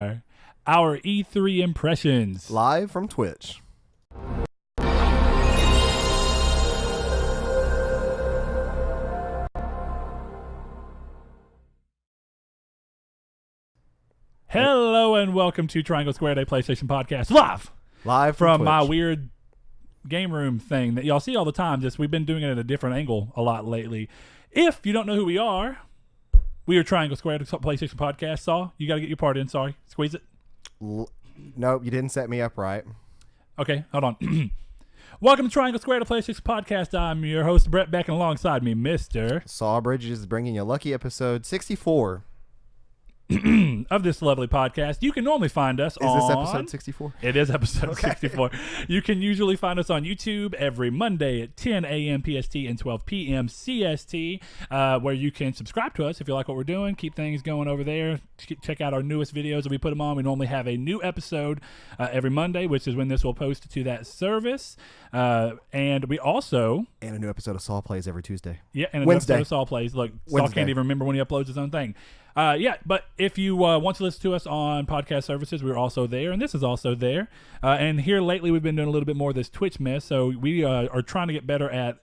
our E3 impressions. Live from Twitch. Hello and welcome to Triangle Squared, a PlayStation podcast, live from my weird game room thing that y'all see all the time. Just we've been doing it at a different angle a lot lately. If you don't know who we are Triangle Squared, a PlayStation podcast. Saw, you got to get your part in. Sorry, squeeze it. Nope, you didn't set me up right. Okay, hold on. Welcome to Triangle Squared, a PlayStation podcast. I'm your host, Brett Beck, and alongside me, Mr. Saw Bridges is bringing you lucky episode 64. Of this lovely podcast. You can normally find us on... Is this episode 64? It is episode 64. You can usually find us on YouTube every Monday at 10 a.m. PST and 12 p.m. CST, where you can subscribe to us if you like what we're doing. Keep things going over there. Check out our newest videos that we put them on. We normally have a new episode every Monday, which is when this will post to that service. And we also... And a new episode of Saw Plays every Tuesday. Yeah, and a Wednesday. new episode of Saw Plays. Look, Saw can't even remember when he uploads his own thing. Yeah, but if you want to listen to us on podcast services, we're also there, and this is also there. And here lately, we've been doing a little bit more of this Twitch mess, so we are trying to get better at,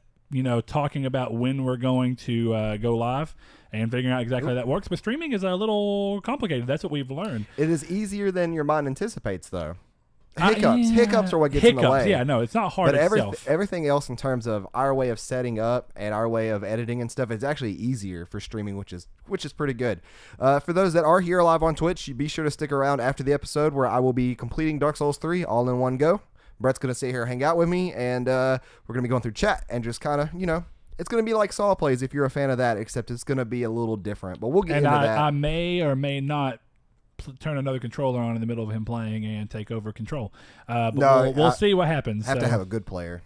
talking about when we're going to go live and figuring out exactly how that works. But streaming is a little complicated. That's what we've learned. It is easier than your mind anticipates, though. Hiccups are what gets in the way. Yeah, no, it's not hard itself. Everything else in terms of our way of setting up and our way of editing and stuff is actually easier for streaming, which is pretty good. For those that are here live on Twitch, be sure to stick around after the episode where I will be completing Dark Souls 3 all in one go. Brett's going to sit here and hang out with me, and we're going to be going through chat and just kind of, it's going to be like Saw Plays if you're a fan of that, except it's going to be a little different. But we'll get into that. I may or may not turn another controller on in the middle of him playing and take over control. But we'll see what happens. Have to have a good player.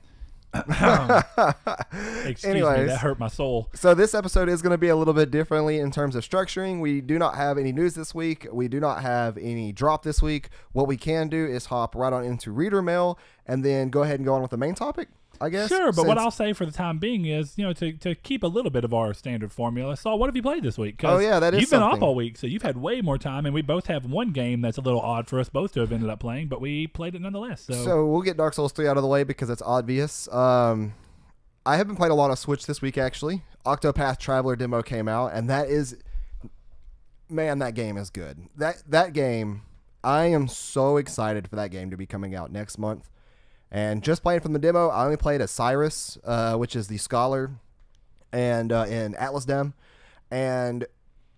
Excuse me, that hurt my soul. So this episode is going to be a little bit differently in terms of structuring. We do not have any news this week. We do not have any drop this week. What we can do is hop right on into reader mail and then go ahead and go on with the main topic, I guess. Sure, but what I'll say for the time being is, to keep a little bit of our standard formula. So what have you played this week? Oh, yeah, that is You've been off all week, so you've had way more time, and we both have one game that's a little odd for us both to have ended up playing, but we played it nonetheless. So we'll get Dark Souls 3 out of the way because it's obvious. I have been playing a lot of Switch this week, actually. Octopath Traveler demo came out, and that game is good. That game, I am so excited for that game to be coming out next month. And just playing from the demo, I only played as Cyrus, which is the scholar, and in Atlas Dem. And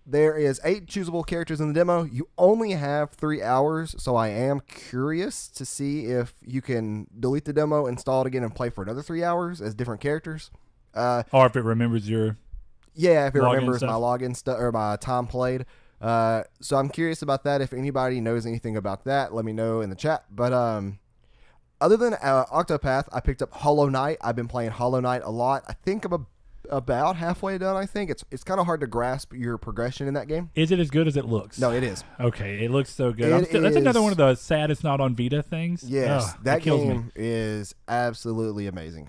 there is 8 choosable characters in the demo. You only have 3 hours, so I am curious to see if you can delete the demo, install it again, and play for another 3 hours as different characters. Or if it remembers your if it remembers my login stuff or my time played. So I'm curious about that. If anybody knows anything about that, let me know in the chat. But other than Octopath, I picked up Hollow Knight. I've been playing Hollow Knight a lot. I think I'm about halfway done, I think. It's kind of hard to grasp your progression in that game. Is it as good as it looks? No, it is. Okay, it looks so good. That's another one of the sad it's not on Vita things. Yes, that game is absolutely amazing.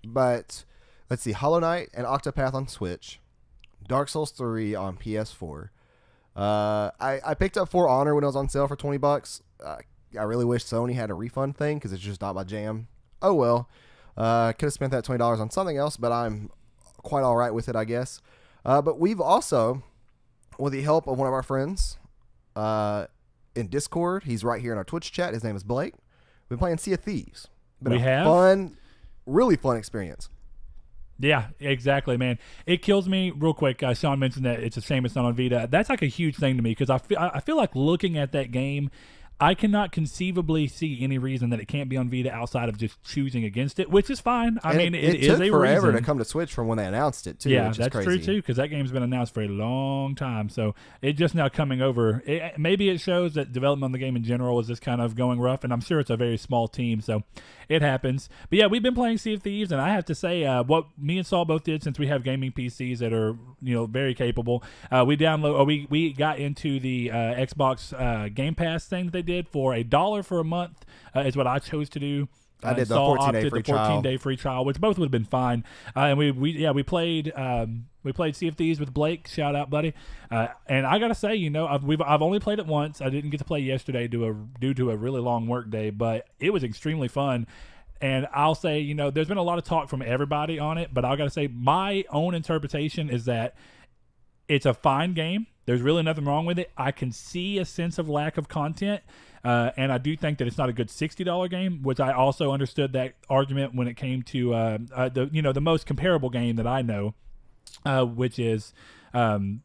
But let's see, Hollow Knight and Octopath on Switch, Dark Souls 3 on PS4. I picked up For Honor when it was on sale for $20. I really wish Sony had a refund thing because it's just not my jam. Oh well. Could have spent that $20 on something else, but I'm quite all right with it, I guess. But we've also, with the help of one of our friends in Discord, he's right here in our Twitch chat. His name is Blake. We've been playing Sea of Thieves. Really fun experience. Yeah, exactly, man. It kills me real quick. Sean mentioned that it's a shame it's not on Vita. That's like a huge thing to me because I feel like looking at that game, I cannot conceivably see any reason that it can't be on Vita outside of just choosing against it, which is fine. I mean, it is took forever to come to Switch from when they announced it, too. Yeah, which that's is crazy. true, too, because that game's been announced for a long time. So it just now coming over. Maybe it shows that development on the game in general is just kind of going rough, and I'm sure it's a very small team, so it happens. But yeah, we've been playing Sea of Thieves, and I have to say, what me and Saul both did, since we have gaming PCs that are very capable, we got into the Xbox Game Pass thing that they did for $1 for a month is what I chose to do. I did the Saul 14-day opted free the 14-day free trial, which both would have been fine. And we played Sea of Thieves with Blake. Shout out, buddy. And I gotta say, I've only played it once. I didn't get to play yesterday due to a really long work day, but it was extremely fun. And I'll say, there's been a lot of talk from everybody on it, but I gotta say, my own interpretation is that it's a fine game. There's really nothing wrong with it. I can see a sense of lack of content. And I do think that it's not a good $60 game, which I also understood that argument when it came to the most comparable game that I know, which is No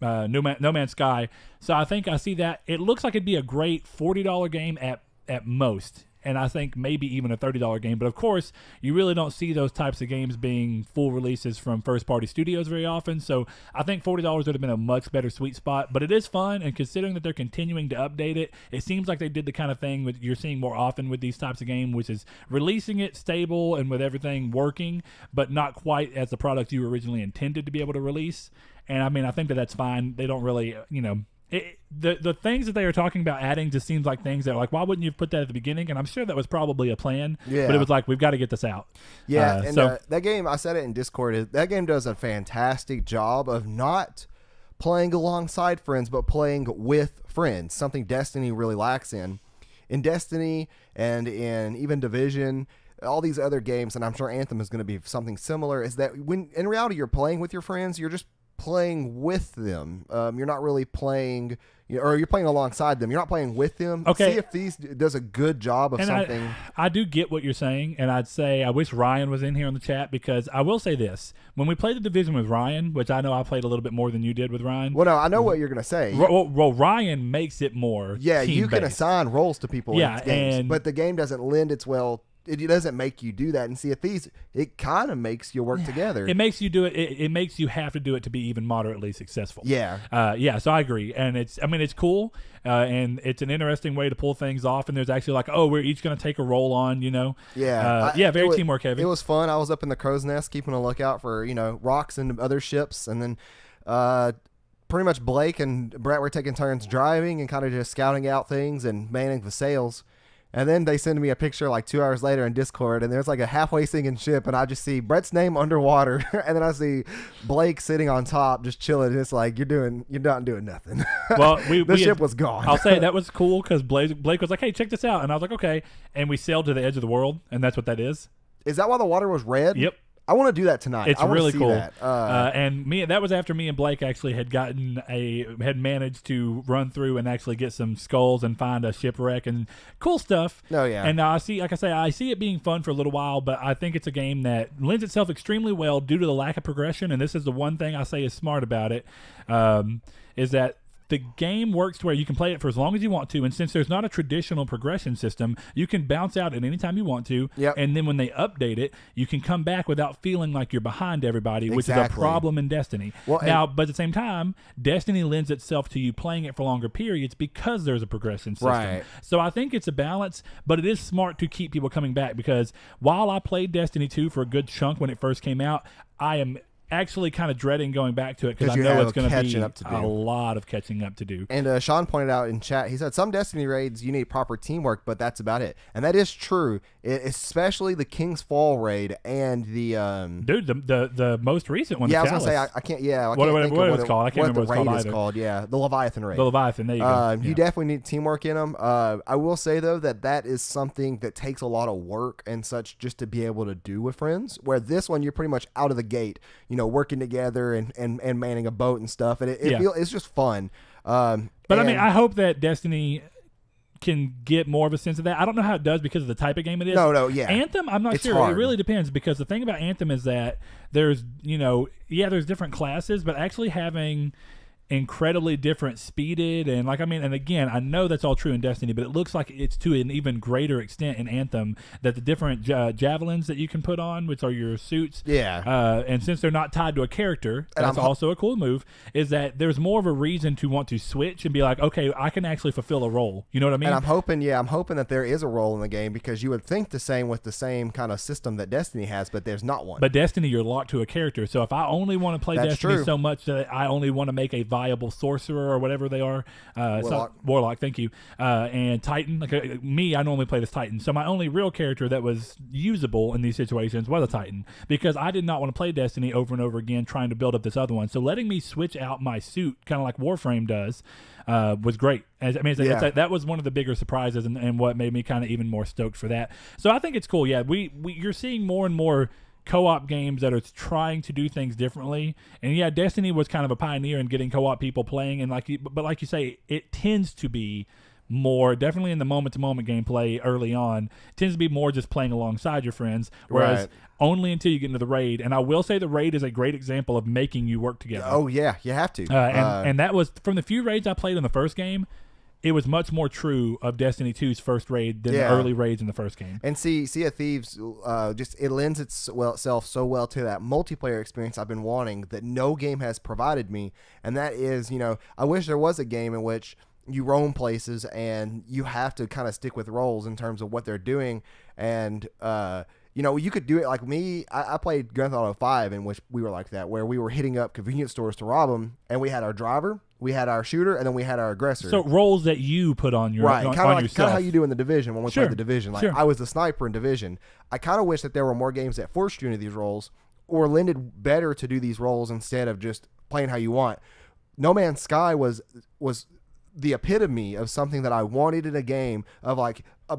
Man's Sky. So I think I see that. It looks like it'd be a great $40 game at most. And I think maybe even a $30 game. But of course, you really don't see those types of games being full releases from first-party studios very often. So I think $40 would have been a much better sweet spot. But it is fun, and considering that they're continuing to update it, it seems like they did the kind of thing that you're seeing more often with these types of games, which is releasing it stable and with everything working, but not quite as the product you originally intended to be able to release. And I mean, I think that that's fine. They don't really, the things that they are talking about adding just seems like things that are like, why wouldn't you put that at the beginning? And I'm sure that was probably a plan. Yeah. But it was like, we've got to get this out. Yeah. That game, I said it in Discord, that game does a fantastic job of not playing alongside friends, but playing with friends, something Destiny really lacks in. In Destiny and in even Division, all these other games, and I'm sure Anthem is going to be something similar, is that when in reality you're playing with your friends, you're just playing with them. You're not really playing, or you're playing alongside them. You're not playing with them. Okay. Sea of Thieves does a good job of something. I do get what you're saying, and I'd say I wish Ryan was in here on the chat, because I will say this. When we played the Division with Ryan, which I know I played a little bit more than you did with Ryan. Well, no, I know what you're going to say. Well, Ryan makes it more team-based. You can assign roles to people in these games, but the game doesn't lend its well. It doesn't make you do that. And Sea of Thieves, it kind of makes you work together. It makes you do it. It makes you have to do it to be even moderately successful. Yeah. So I agree. And it's cool. And it's an interesting way to pull things off. And there's actually like, we're each going to take a role on, Yeah. Very teamwork heavy. It was fun. I was up in the crow's nest keeping a lookout for, rocks and other ships. And then, pretty much Blake and Brett were taking turns driving and kind of just scouting out things and manning the sails. And then they send me a picture like 2 hours later in Discord, and there's like a halfway sinking ship, and I just see Brett's name underwater, and then I see Blake sitting on top just chilling. And it's like, you're not doing nothing. Well, the ship was gone. I'll say that was cool because Blake was like, hey, check this out. And I was like, okay. And we sailed to the edge of the world, and that's what that is. Is that why the water was red? Yep. I want to do that tonight. It's really cool. That. That was after me and Blake actually had managed to run through and actually get some skulls and find a shipwreck and cool stuff. Oh yeah. And I see it being fun for a little while, but I think it's a game that lends itself extremely well due to the lack of progression. And this is the one thing I say is smart about it, is that the game works to where you can play it for as long as you want to, and since there's not a traditional progression system, you can bounce out at any time you want to. Yep. And then when they update it, you can come back without feeling like you're behind everybody, which is a problem in Destiny. Well, but at the same time, Destiny lends itself to you playing it for longer periods because there's a progression system. Right. So I think it's a balance, but it is smart to keep people coming back, because while I played Destiny 2 for a good chunk when it first came out, I am actually kind of dreading going back to it because I know it's going to be a lot of catching up to do. And Sean pointed out in chat, he said some Destiny raids you need proper teamwork, but that's about it. And that is true, especially the King's Fall raid and the the most recent one. Yeah, I was gonna say I can't. Yeah, what it's called. I can't remember what the raid is called. Yeah, the Leviathan raid. The Leviathan. There you go. You definitely need teamwork in them. I will say though that is something that takes a lot of work and such just to be able to do with friends. Where this one you're pretty much out of the gate, working together and manning a boat and stuff, and it's just fun. But I mean, I hope that Destiny can get more of a sense of that. I don't know how it does because of the type of game it is. Yeah. Anthem, I'm not sure. Hard. It really depends, because the thing about Anthem is that there's, there's different classes, but actually having incredibly different speeded and and again, I know that's all true in Destiny, but it looks like it's to an even greater extent in Anthem, that the different javelins that you can put on, which are your suits, and since they're not tied to a character, that's also a cool move, is that there's more of a reason to want to switch and be like, okay, I can actually fulfill a role. You know what I mean? And I'm hoping that there is a role in the game, because you would think the same with the same kind of system that Destiny has, but there's not one. But Destiny, you're locked to a character, so if I only want to play Destiny so much that I only want to make a viable sorcerer or whatever they are. Warlock, thank you. And Titan. I normally play this Titan. So my only real character that was usable in these situations was a Titan, because I did not want to play Destiny over and over again trying to build up this other one. So letting me switch out my suit, kind of like Warframe does, was great. That was one of the bigger surprises and what made me kind of even more stoked for that. So I think it's cool. Yeah, you're seeing more and more co-op games that are trying to do things differently. And yeah, Destiny was kind of a pioneer in getting co-op people playing. And like you say, it tends to be more, definitely in the moment-to-moment gameplay early on, it tends to be more just playing alongside your friends, whereas only until you get into the raid. And I will say the raid is a great example of making you work together. Oh yeah, you have to. And that was, from the few raids I played in the first game, it was much more true of Destiny 2's first raid than the early raids in the first game. And Sea of Thieves, it lends itself so well to that multiplayer experience I've been wanting that no game has provided me. And that is, I wish there was a game in which you roam places and you have to kind of stick with roles in terms of what they're doing. And, you could do it like me. I played Grand Theft Auto 5 in which we were like that, where we were hitting up convenience stores to rob them, and we had our driver, we had our shooter, and then we had our aggressor. So roles that you put on your kind of how you do in the Division when we played the Division. Like I was the sniper in Division. I kind of wish that there were more games that forced you into these roles or lended better to do these roles instead of just playing how you want. No Man's Sky was the epitome of something that I wanted in a game, of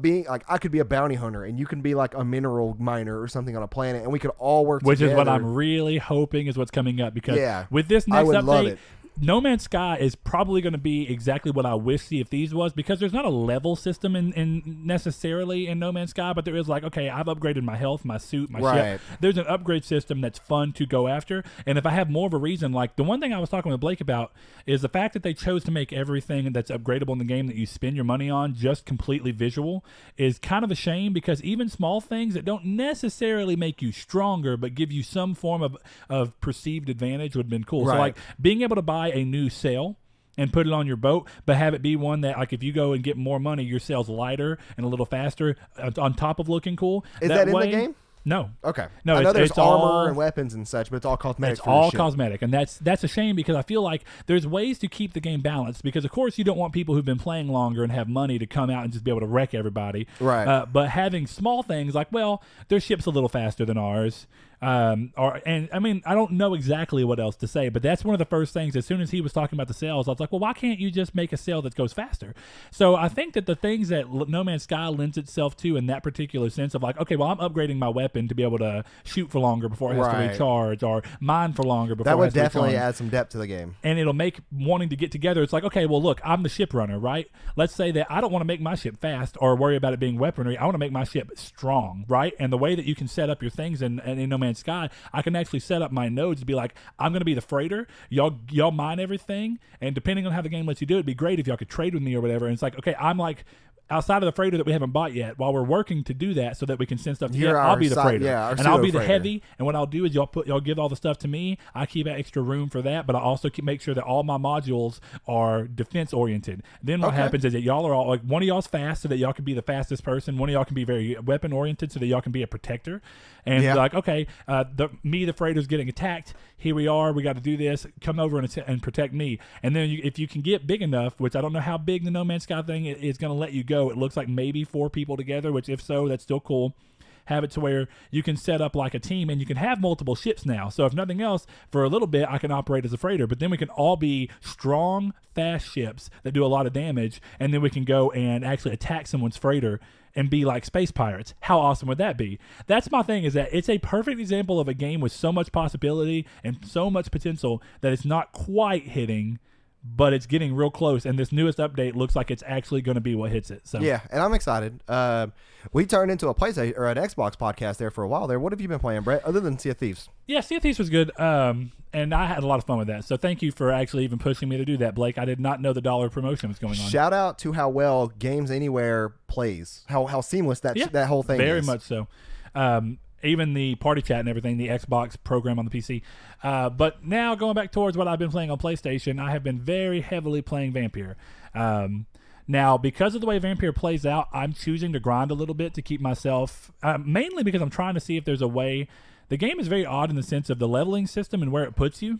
being like, I could be a bounty hunter and you can be like a mineral miner or something on a planet, and we could all work together. Which is what I'm really hoping is what's coming up, because with this next update, No Man's Sky is probably going to be exactly what I wish Sea of Thieves was, because there's not a level system in necessarily in No Man's Sky, but there is I've upgraded my health, my suit, my ship. There's an upgrade system that's fun to go after, and if I have more of a reason, like the one thing I was talking with Blake about is the fact that they chose to make everything that's upgradable in the game that you spend your money on just completely visual is kind of a shame, because even small things that don't necessarily make you stronger but give you some form of perceived advantage would have been cool. So like being able to buy a new sail and put it on your boat, but have it be one that, like, if you go and get more money, your sail's lighter and a little faster on top of looking cool. Is that in the game? No. Okay. No, I know there's armor and weapons and such, but it's all cosmetic. It's all cosmetic, and that's a shame, because I feel like there's ways to keep the game balanced, because of course you don't want people who've been playing longer and have money to come out and just be able to wreck everybody. Right. But having small things like, well, their ship's a little faster than ours. I don't know exactly what else to say, but that's one of the first things. As soon as he was talking about the sails, I was like, well, why can't you just make a sail that goes faster? So I think that the things that No Man's Sky lends itself to in that particular sense of like, okay, well, I'm upgrading my weapon to be able to shoot for longer before it has to recharge, or mine for longer before it has to recharge. That would definitely add some depth to the game. And it'll make wanting to get together. It's like, okay, well, look, I'm the ship runner, right? Let's say that I don't want to make my ship fast or worry about it being weaponry. I want to make my ship strong, right? And the way that you can set up your things in No Man's Sky, I can actually set up my nodes to be like, I'm going to be the freighter. Y'all mine everything, and depending on how the game lets you do it, it'd be great if y'all could trade with me or whatever. And it's like, okay, I'm like outside of the freighter that we haven't bought yet, while we're working to do that so that we can send stuff together, I'll be the freighter. And I'll be the heavy, and what I'll do is y'all give all the stuff to me. I keep extra room for that, but I also make sure that all my modules are defense oriented. Then what happens is that y'all are all like, one of y'all's fast so that y'all can be the fastest person, one of y'all can be very weapon oriented so that y'all can be a protector. And like, okay, the freighter's getting attacked. Here we are. We got to do this. Come over and protect me. And then if you can get big enough, which I don't know how big the No Man's Sky thing is going to let you go. It looks like maybe 4 people together, which if so, that's still cool. Have it to where you can set up like a team, and you can have multiple ships now. So if nothing else, for a little bit, I can operate as a freighter, but then we can all be strong, fast ships that do a lot of damage, and then we can go and actually attack someone's freighter and be like space pirates. How awesome would that be? That's my thing, is that it's a perfect example of a game with so much possibility and so much potential that it's not quite hitting, but it's getting real close, and this newest update looks like it's actually going to be what hits it. So yeah, and I'm excited. We turned into a PlayStation or an Xbox podcast there for a while there. What have you been playing, Brett, other than Sea of Thieves? Yeah, Sea of Thieves was good, and I had a lot of fun with that. So thank you for actually even pushing me to do that, Blake. I did not know the dollar promotion was going on. Shout out to how well Games Anywhere plays, how seamless that whole thing is. Very much so. Even the party chat and everything, the Xbox program on the PC. But now going back towards what I've been playing on PlayStation, I have been very heavily playing Vampire. Now, because of the way Vampire plays out, I'm choosing to grind a little bit to keep myself, mainly because I'm trying to see if there's a way. The game is very odd in the sense of the leveling system and where it puts you.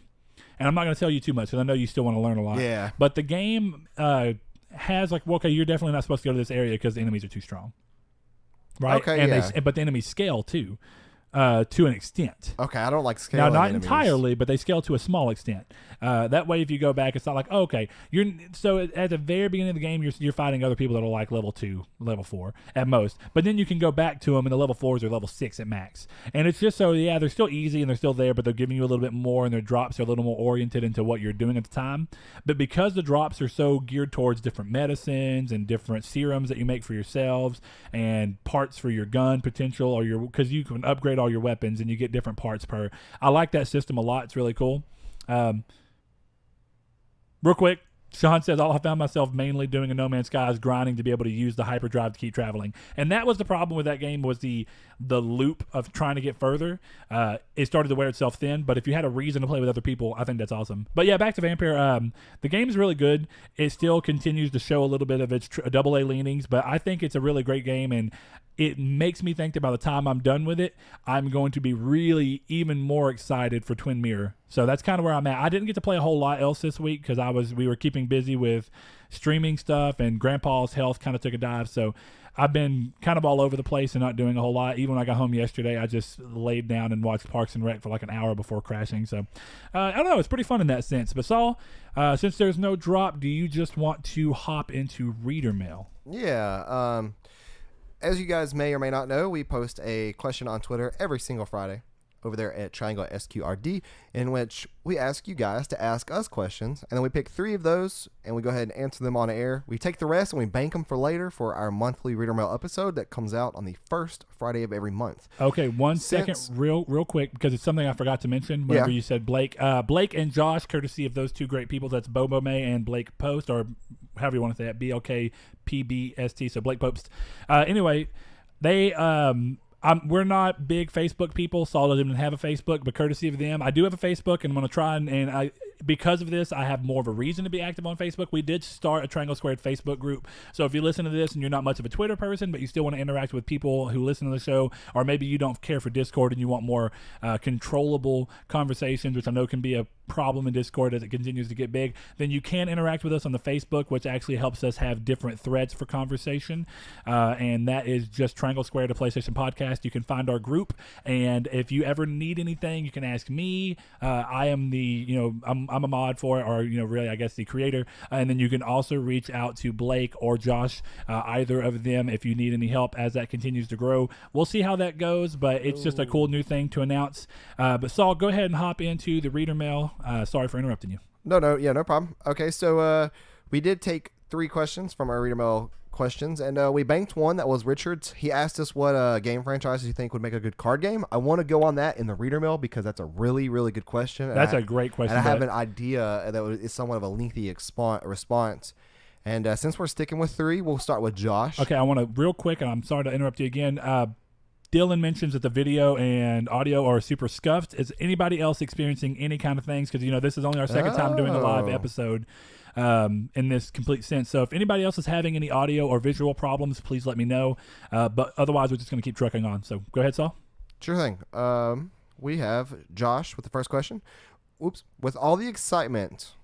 and I'm not going to tell you too much because I know you still want to learn a lot. Yeah. But the game has like, well, okay, you're definitely not supposed to go to this area because the enemies are too strong. Right. Okay. And but the enemies scale too. To an extent. Okay, I don't like scaling. Now, not enemies. entirely, but they scale to a small extent. That way, if you go back, it's not like, oh, okay, so at the very beginning of the game, you're fighting other people that are like level 2, level 4 at most. But then you can go back to them, and the level 4s are level 6 at max. And it's just so, yeah, they're still easy and they're still there, but they're giving you a little bit more, and their drops are a little more oriented into what you're doing at the time. But because the drops are so geared towards different medicines and different serums that you make for yourselves and parts for your gun potential, or because you can upgrade all your weapons and you get different parts per. I like that system a lot. It's really cool. Real quick, Sean says, I found myself mainly doing a No Man's Skies grinding to be able to use the hyperdrive to keep traveling. And that was the problem with that game, was the loop of trying to get further. It started to wear itself thin, but if you had a reason to play with other people, I think that's awesome. But yeah, back to Vampire. The game is really good. It still continues to show a little bit of its AA leanings, but I think it's a really great game, and it makes me think that by the time I'm done with it, I'm going to be really even more excited for Twin Mirror. So that's kind of where I'm at. I didn't get to play a whole lot else this week because we were keeping busy with streaming stuff, and Grandpa's health kind of took a dive. So I've been kind of all over the place and not doing a whole lot. Even when I got home yesterday, I just laid down and watched Parks and Rec for like an hour before crashing. So I don't know. It's pretty fun in that sense. But Saul, since there's no drop, do you just want to hop into reader mail? Yeah. As you guys may or may not know, we post a question on Twitter every single Friday over there at Triangle SQRD, in which we ask you guys to ask us questions, and then we pick 3 of those and we go ahead and answer them on air. We take the rest and we bank them for later for our monthly Reader Mail episode that comes out on the first Friday of every month. Okay, second, real quick, because it's something I forgot to mention whenever you said Blake. Blake and Josh, courtesy of those 2 great people, that's Bobo May and Blake Post, or however you want to say it, BLKPBST, so Blake Post. Anyway, they... we're not big Facebook people. Saul doesn't even have a Facebook, but courtesy of them, I do have a Facebook, and I'm going to try and because of this, I have more of a reason to be active on Facebook. We did start a Triangle Squared Facebook group. So if you listen to this and you're not much of a Twitter person, but you still want to interact with people who listen to the show, or maybe you don't care for Discord and you want more controllable conversations, which I know can be a problem in Discord as it continues to get big, then you can interact with us on the Facebook, which actually helps us have different threads for conversation. And that is just Triangle Squared, a PlayStation podcast. You can find our group, and if you ever need anything, you can ask me. I am I'm a mod for it, or really, I guess, the creator. And then you can also reach out to Blake or Josh, either of them, if you need any help as that continues to grow. We'll see how that goes, but it's just a cool new thing to announce. But Saul, go ahead and hop into the reader mail. Sorry for interrupting you. No problem. Okay, so we did take 3 questions from our reader mail questions, and we banked one that was Richard's. He asked us what game franchises you think would make a good card game. I want to go on that in the reader mail because that's a really, really good question. That's a great question. And I have an idea that is somewhat of a lengthy response. And since we're sticking with 3, we'll start with Josh. Okay, I want to real quick, and I'm sorry to interrupt you again. Dylan mentions that the video and audio are super scuffed. Is anybody else experiencing any kind of things? Because this is only our second time doing a live episode in this complete sense. So if anybody else is having any audio or visual problems, please let me know. But otherwise, we're just going to keep trucking on. So go ahead, Saul. Sure thing. We have Josh with the first question. With all the excitement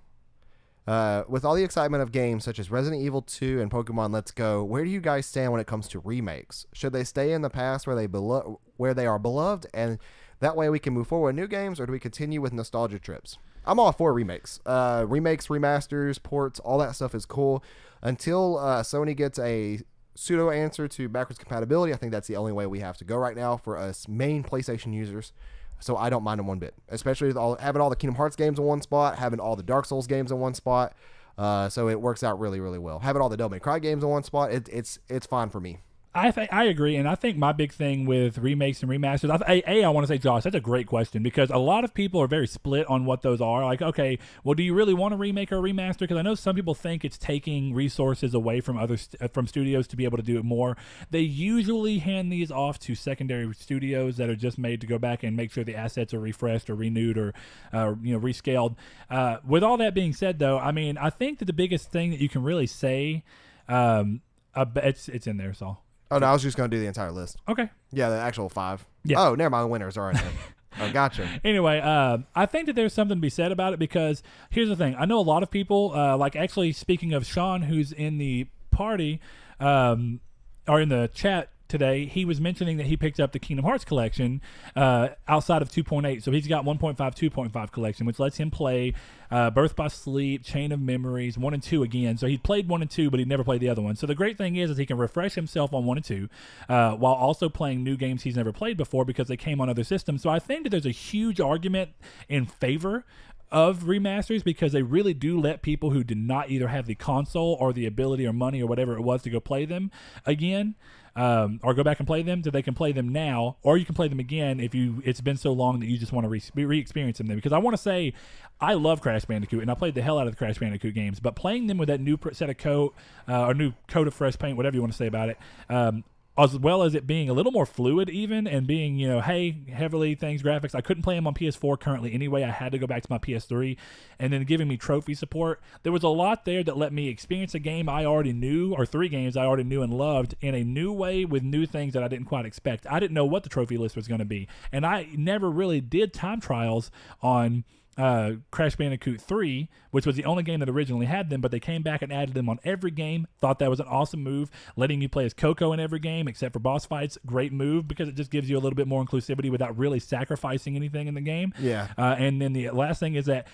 of games such as Resident Evil 2 and Pokemon Let's Go, where do you guys stand when it comes to remakes? Should they stay in the past where they are beloved, and that way we can move forward with new games, or do we continue with nostalgia trips? I'm all for remakes. Remakes, remasters, ports, all that stuff is cool. Until Sony gets a pseudo answer to backwards compatibility, I think that's the only way we have to go right now for us main PlayStation users. So I don't mind them one bit, especially with having all the Kingdom Hearts games in one spot, having all the Dark Souls games in one spot. So it works out really, really well. Having all the Devil May Cry games in one spot, it's fine for me. I agree, and I think my big thing with remakes and remasters, I want to say, Josh, that's a great question, because a lot of people are very split on what those are. Like, okay, well, do you really want to remake or remaster? Because I know some people think it's taking resources away from from studios to be able to do it more. They usually hand these off to secondary studios that are just made to go back and make sure the assets are refreshed or renewed or rescaled. With all that being said, though, I mean, I think that the biggest thing that you can really say, it's in there, Saul. Oh, no, I was just going to do the entire list. Okay. Yeah, the actual 5. Yeah. Oh, never mind. Winners. All right. Oh, gotcha. Anyway, I think that there's something to be said about it because here's the thing. I know a lot of people, like actually speaking of Sean, who's in the party, or in the chat today, he was mentioning that he picked up the Kingdom Hearts collection outside of 2.8. So he's got 1.5, 2.5 collection, which lets him play Birth by Sleep, Chain of Memories, 1 and 2 again. So he played 1 and 2, but he never played the other one. So the great thing is he can refresh himself on 1 and 2 while also playing new games he's never played before because they came on other systems. So I think that there's a huge argument in favor of remasters because they really do let people who did not either have the console or the ability or money or whatever it was to go play them again, or go back and play them, so they can play them now, or you can play them again if it's been so long that you just want to re-experience them. Because I want to say, I love Crash Bandicoot, and I played the hell out of the Crash Bandicoot games, but playing them with that new set of coat, or new coat of fresh paint, whatever you want to say about it, as well as it being a little more fluid even, and being, heavily things graphics. I couldn't play them on PS4 currently anyway. I had to go back to my PS3, and then giving me trophy support. There was a lot there that let me experience a game I already knew, or 3 games I already knew and loved, in a new way with new things that I didn't quite expect. I didn't know what the trophy list was going to be, and I never really did time trials on Crash Bandicoot 3, which was the only game that originally had them, but they came back and added them on every game. Thought that was an awesome move. Letting you play as Coco in every game except for boss fights, great move because it just gives you a little bit more inclusivity without really sacrificing anything in the game. Yeah. And then the last thing is that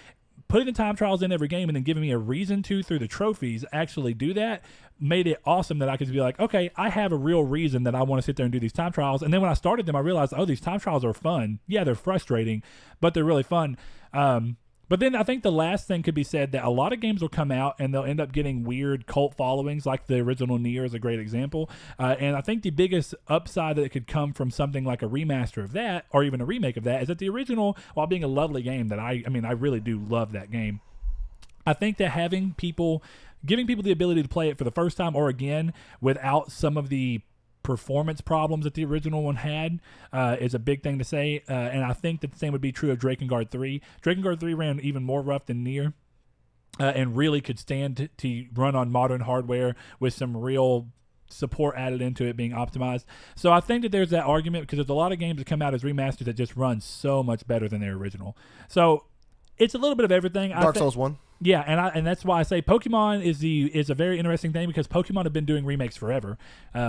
putting the time trials in every game and then giving me a reason to, through the trophies, actually do that made it awesome that I could be like, okay, I have a real reason that I want to sit there and do these time trials. And then when I started them, I realized, oh, these time trials are fun. Yeah, they're frustrating, but they're really fun. But then I think the last thing could be said that a lot of games will come out and they'll end up getting weird cult followings, like the original Nier is a great example. And I think the biggest upside that could come from something like a remaster of that, or even a remake of that, is that the original, while being a lovely game that I really do love that game, I think that giving people the ability to play it for the first time or again without some of the performance problems that the original one had is a big thing to say, and I think that the same would be true of Drakengard 3. Drakengard 3 ran even more rough than Nier, and really could stand to run on modern hardware with some real support added into it being optimized. So I think that there's that argument because there's a lot of games that come out as remasters that just run so much better than their original. So it's a little bit of everything. Dark Souls 1. Yeah, and that's why I say Pokemon is a very interesting thing because Pokemon have been doing remakes forever,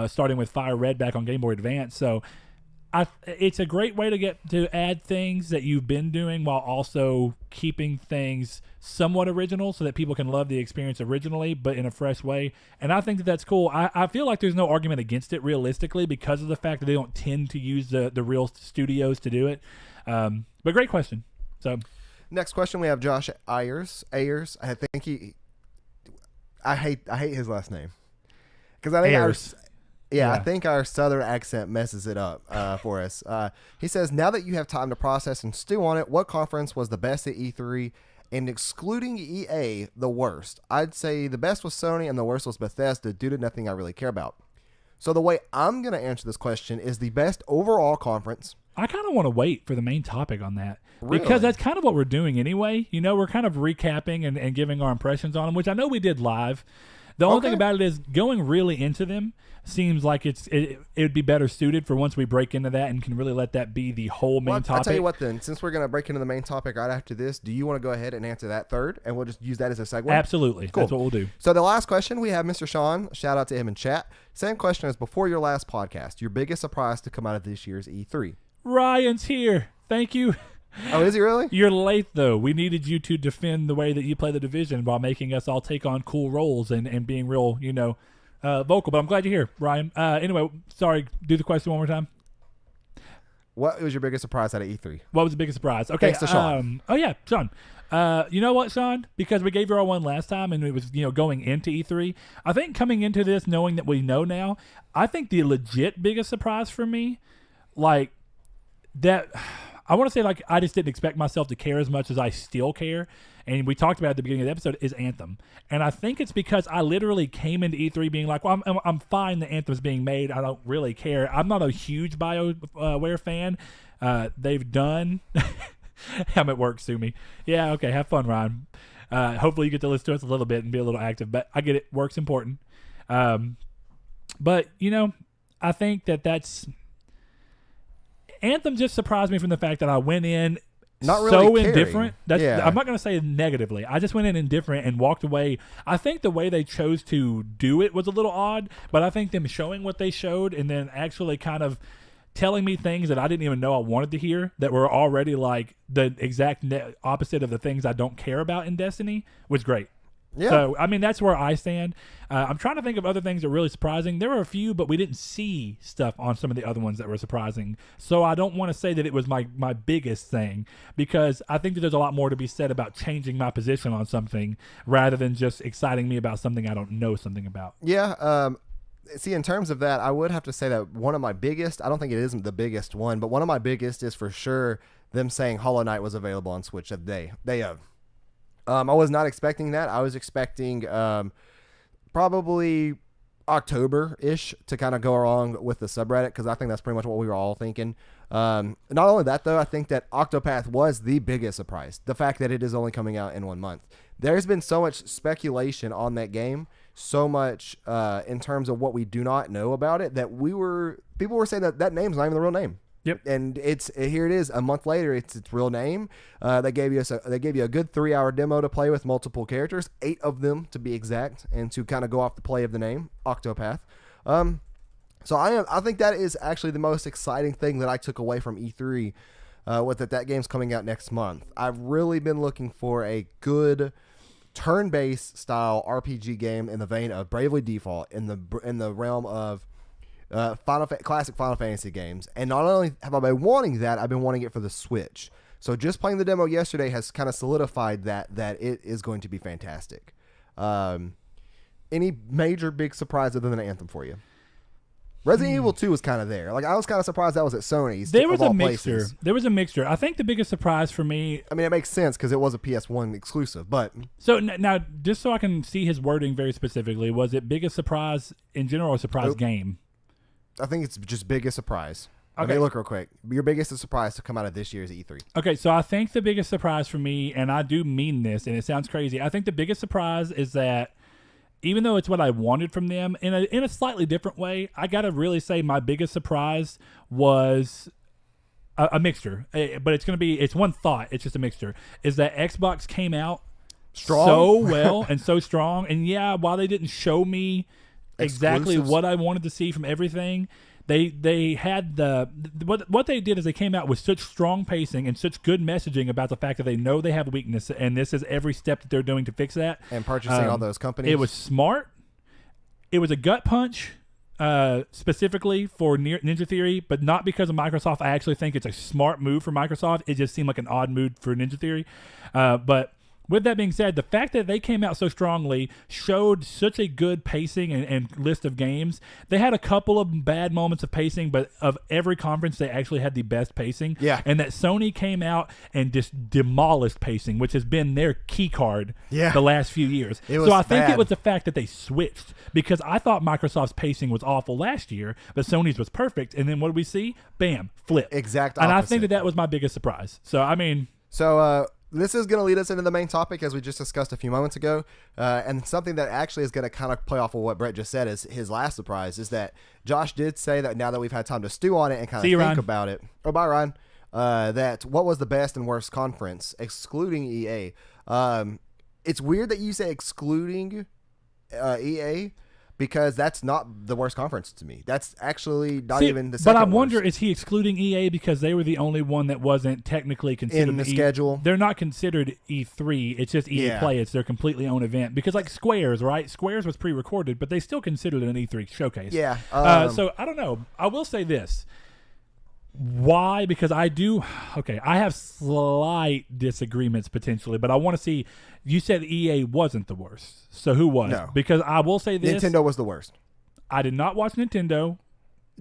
starting with Fire Red back on Game Boy Advance. So it's a great way to get to add things that you've been doing while also keeping things somewhat original so that people can love the experience originally, but in a fresh way. And I think that that's cool. I feel like there's no argument against it realistically because of the fact that they don't tend to use the real studios to do it. But great question. So. Next question, we have Josh Ayers. I think I hate his last name because I think I think our southern accent messes it up for us. He says, now that you have time to process and stew on it, what conference was the best at E3? And excluding EA, the worst. I'd say the best was Sony and the worst was Bethesda due to nothing I really care about. So the way I'm going to answer this question is the best overall conference. I kind of want to wait for the main topic on that. Really? Because that's kind of what we're doing anay. We're kind of recapping and giving our impressions on them, which I know we did live. The only thing about it is going really into them seems like it would be better suited for once we break into that and can really let that be the whole main topic. I'll tell you what then, since we're going to break into the main topic right after this, do you want to go ahead and answer that third? And we'll just use that as a segue? Absolutely. Cool. That's what we'll do. So the last question, we have Mr. Sean. Shout out to him in chat. Same question as before your last podcast. Your biggest surprise to come out of this year's E3? Ryan's here. Thank you. Oh, is he really? You're late, though. We needed you to defend the way that you play the Division while making us all take on cool roles and being real, vocal. But I'm glad you're here, Ryan. Anyway, sorry. Do the question one more time. What was your biggest surprise out of E3? What was the biggest surprise? Okay. Thanks to Sean. Sean. You know what, Sean? Because we gave you our one last time and it was, going into E3. I think coming into this, knowing that we know now, I think the legit biggest surprise for me, I want to say I just didn't expect myself to care as much as I still care. And we talked about at the beginning of the episode is Anthem. And I think it's because I literally came into E3 being like, well, I'm fine that Anthem's being made. I don't really care. I'm not a huge BioWare fan. They've done... I'm at work, sue me. Yeah, okay, have fun, Ryan. Hopefully you get to listen to us a little bit and be a little active. But I get it. Work's important. But, I think that's... Anthem just surprised me from the fact that I went in not really so caring. indifferent. I'm not going to say negatively. I just went in indifferent and walked away. I think the way they chose to do it was a little odd, but I think them showing what they showed and then actually kind of telling me things that I didn't even know I wanted to hear that were already like the exact opposite of the things I don't care about in Destiny was great. Yeah. So, I mean, that's where I stand. I'm trying to think of other things that are really surprising. There were a few, but we didn't see stuff on some of the other ones that were surprising. So I don't want to say that it was my biggest thing, because I think that there's a lot more to be said about changing my position on something rather than just exciting me about something I don't know something about. Yeah. See, in terms of that, I would have to say that one of my biggest, I don't think it isn't the biggest one, but one of my biggest is for sure them saying Hollow Knight was available on Switch the day of. I was not expecting that. I was expecting probably October-ish to kind of go along with the subreddit, because I think that's pretty much what we were all thinking. Not only that, though, I think that Octopath was the biggest surprise. The fact that it is only coming out in 1 month. There's been so much speculation on that game, so much in terms of what we do not know about it, that people were saying that name's not even the real name. Yep. And here it is a month later. It's its real name. They gave you a good 3-hour demo to play with multiple characters, 8 of them to be exact, and to kind of go off the play of the name Octopath. So I think that is actually the most exciting thing that I took away from E3 with that game's coming out next month. I've really been looking for a good turn-based style RPG game in the vein of Bravely Default, in the realm of classic Final Fantasy games. And not only have I been wanting that, I've been wanting it for the Switch. So just playing the demo yesterday has kind of solidified that it is going to be fantastic. Any major big surprise other than Anthem for you? Resident Evil 2 was kind of there. Like, I was kind of surprised that was at Sony's. There was a mixture. There was a mixture. I think the biggest surprise for me... I mean, it makes sense because it was a PS1 exclusive, but... So, now, just so I can see his wording very specifically, was it biggest surprise in general or surprise game? I think it's just biggest surprise. Okay. Let me look real quick. Your biggest surprise to come out of this year's E3. Okay, so I think the biggest surprise for me, and I do mean this, and it sounds crazy, I think the biggest surprise is that even though it's what I wanted from them, in a slightly different way, I got to really say my biggest surprise was a mixture. But it's one thought, it's just a mixture, is that Xbox came out strong, so well and so strong. And yeah, while they didn't show me exactly what I wanted to see from everything, they had what they did is they came out with such strong pacing and such good messaging about the fact that they know they have a weakness, and this is every step that they're doing to fix that. And purchasing all those companies. It was smart. It was a gut punch, specifically for Ninja Theory, but not because of Microsoft. I actually think it's a smart move for Microsoft. It just seemed like an odd move for Ninja Theory. But with that being said, the fact that they came out so strongly showed such a good pacing and list of games. They had a couple of bad moments of pacing, but of every conference, they actually had the best pacing. Yeah. And that Sony came out and just demolished pacing, which has been their key card the last few years. So I think it was the fact that they switched, because I thought Microsoft's pacing was awful last year, but Sony's was perfect. And then what did we see? Bam, flip. Exact opposite. And I think that was my biggest surprise. So, I mean... This is going to lead us into the main topic, as we just discussed a few moments ago, and something that actually is going to kind of play off of what Brett just said is his last surprise, is that Josh did say that now that we've had time to stew on it and kind of think about it, bye Ryan, that what was the best and worst conference, excluding EA. It's weird that you say excluding EA, because that's not the worst conference to me. That's actually not even the second But I wonder, worst. is he excluding EA because they were the only one that wasn't technically considered in the schedule? They're not considered E3. It's just EA Play. It's their completely own event. Because like Squares, right? Squares was pre-recorded, but they still considered it an E3 showcase. Yeah. So I don't know. I will say this. Why? Because I have slight disagreements potentially, but I want to see. You said EA wasn't the worst, so who was? No. Because I will say this: Nintendo was the worst. I did not watch Nintendo.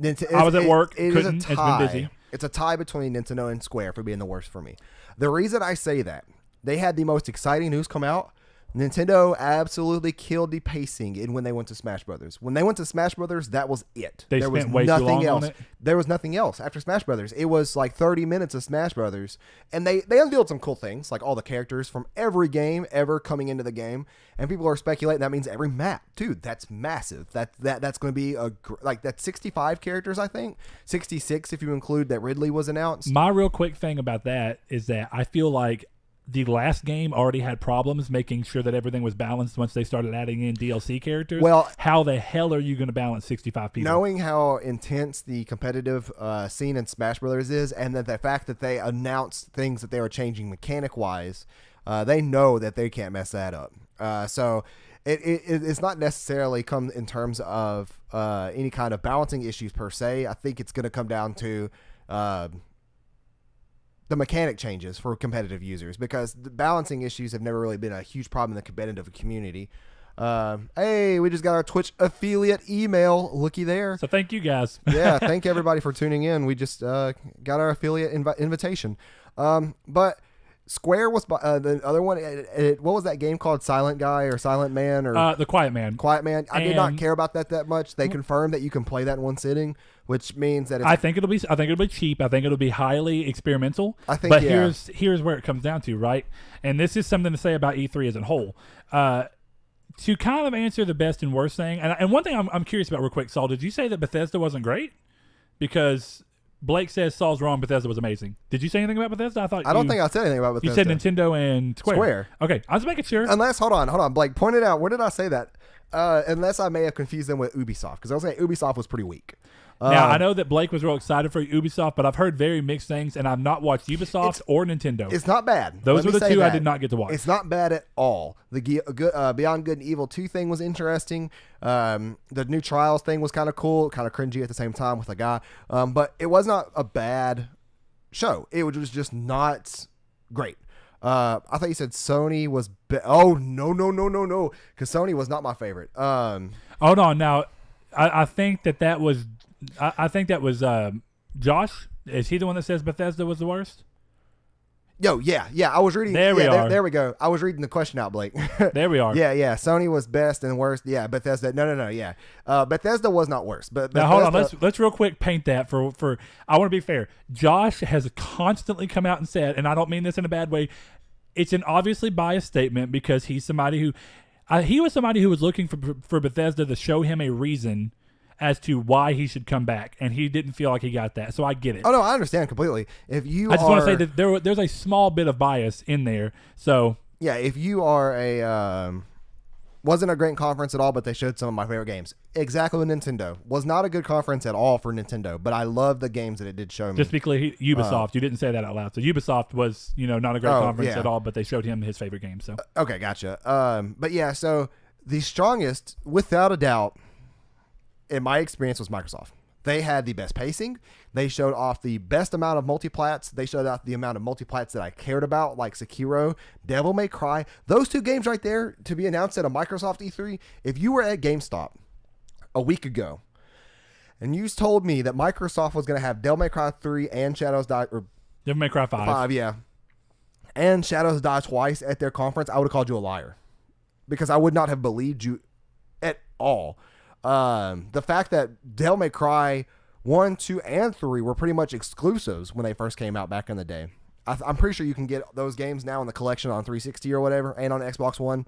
I was at work. Couldn't. It's been busy. It's a tie between Nintendo and Square for being the worst for me. The reason I say that, they had the most exciting news come out. Nintendo absolutely killed the pacing in when they went to Smash Brothers. When they went to Smash Brothers, that was it. There was way nothing too long else. on it. There was nothing else after Smash Brothers. It was like 30 minutes of Smash Brothers, and they unveiled some cool things, like all the characters from every game ever coming into the game, and people are speculating that means every map. Dude, that's massive. That's going to be that's 65 characters, I think. 66 if you include that Ridley was announced. My real quick thing about that is that I feel like the last game already had problems making sure that everything was balanced once they started adding in DLC characters. Well, how the hell are you going to balance 65 people? Knowing how intense the competitive scene in Smash Brothers is, and that the fact that they announced things that they were changing mechanic-wise, they know that they can't mess that up. So it's not necessarily come in terms of any kind of balancing issues per se. I think it's going to come down to the mechanic changes for competitive users, because the balancing issues have never really been a huge problem in the competitive community. Hey, we just got our Twitch affiliate email. Looky there. So thank you guys. Yeah, thank everybody for tuning in. We just got our affiliate invitation. But Square was the other one. What was that game called? Silent Guy or Silent Man or The Quiet Man. Quiet Man. I did not care about that much. They confirmed that you can play that in one sitting, which means that I think it'll be cheap. I think it'll be highly experimental. But here's where it comes down to, right? And this is something to say about E3 as a whole. To kind of answer the best and worst thing, and one thing I'm curious about real quick, Saul, did you say that Bethesda wasn't great? Because Blake says Saul's wrong, Bethesda was amazing. Did you say anything about Bethesda? I don't think I said anything about Bethesda. You said Nintendo and Square. Okay, I was making sure. Unless, hold on. Blake, point it out. Where did I say that? Unless I may have confused them with Ubisoft, because I was saying Ubisoft was pretty weak. Now, I know that Blake was real excited for Ubisoft, but I've heard very mixed things, and I've not watched Ubisoft or Nintendo. It's not bad. Those were the two I did not get to watch. It's not bad at all. The Beyond Good and Evil 2 thing was interesting. The new Trials thing was kind of cool, kind of cringy at the same time with a guy. But it was not a bad show. It was just not great. I thought you said Sony was... Oh, no. Because Sony was not my favorite. Hold on. Now, I think that was... I think that was Josh. Is he the one that says Bethesda was the worst? Yo, yeah. I was reading. There we go. I was reading the question out, Blake. There we are. Yeah. Sony was best and worst. Yeah, Bethesda. No. Yeah, Bethesda was not worst. But now hold on. Let's real quick paint that for. I want to be fair. Josh has constantly come out and said, and I don't mean this in a bad way, it's an obviously biased statement, because he's somebody who he was somebody who was looking for Bethesda to show him a reason as to why he should come back, and he didn't feel like he got that. So I get it. Oh no, I understand completely. I just want to say that there's a small bit of bias in there. So yeah, if you are wasn't a great conference at all, but they showed some of my favorite games. Exactly with Nintendo. Was not a good conference at all for Nintendo, but I love the games that it did show me. Just to be clear, Ubisoft, you didn't say that out loud. So Ubisoft was, not a great conference at all, but they showed him his favorite game. So okay, gotcha. But yeah, so the strongest, without a doubt, in my experience, was Microsoft. They had the best pacing. They showed off the best amount of multiplats. They showed off the amount of multiplats that I cared about, like Sekiro, Devil May Cry. Those two games right there to be announced at a Microsoft E3. If you were at GameStop a week ago and you told me that Microsoft was going to have Devil May Cry 3 and Shadows Die, or Devil May Cry 5, yeah, and Shadows Die Twice at their conference, I would have called you a liar, because I would not have believed you at all. The fact that Devil May Cry 1, 2, and 3 were pretty much exclusives when they first came out back in the day. I'm pretty sure you can get those games now in the collection on 360 or whatever, and on Xbox One.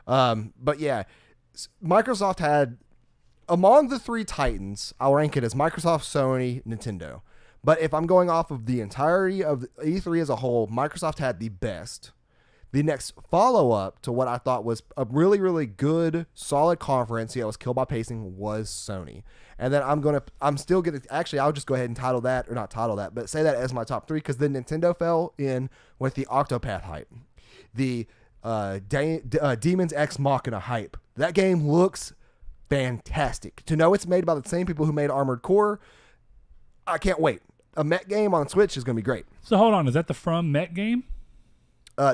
But yeah, Microsoft had, among the three titans, I'll rank it as Microsoft, Sony, Nintendo. But if I'm going off of the entirety of E3 as a whole, Microsoft had the best. The next follow-up to what I thought was a really, really good, solid conference, was killed by pacing, was Sony. And then I'll just go ahead and but say that as my top three, because then Nintendo fell in with the Octopath hype. The Demon's Ex Machina hype. That game looks fantastic. To know it's made by the same people who made Armored Core, I can't wait. A mech game on Switch is going to be great. So hold on, is that the From mech game?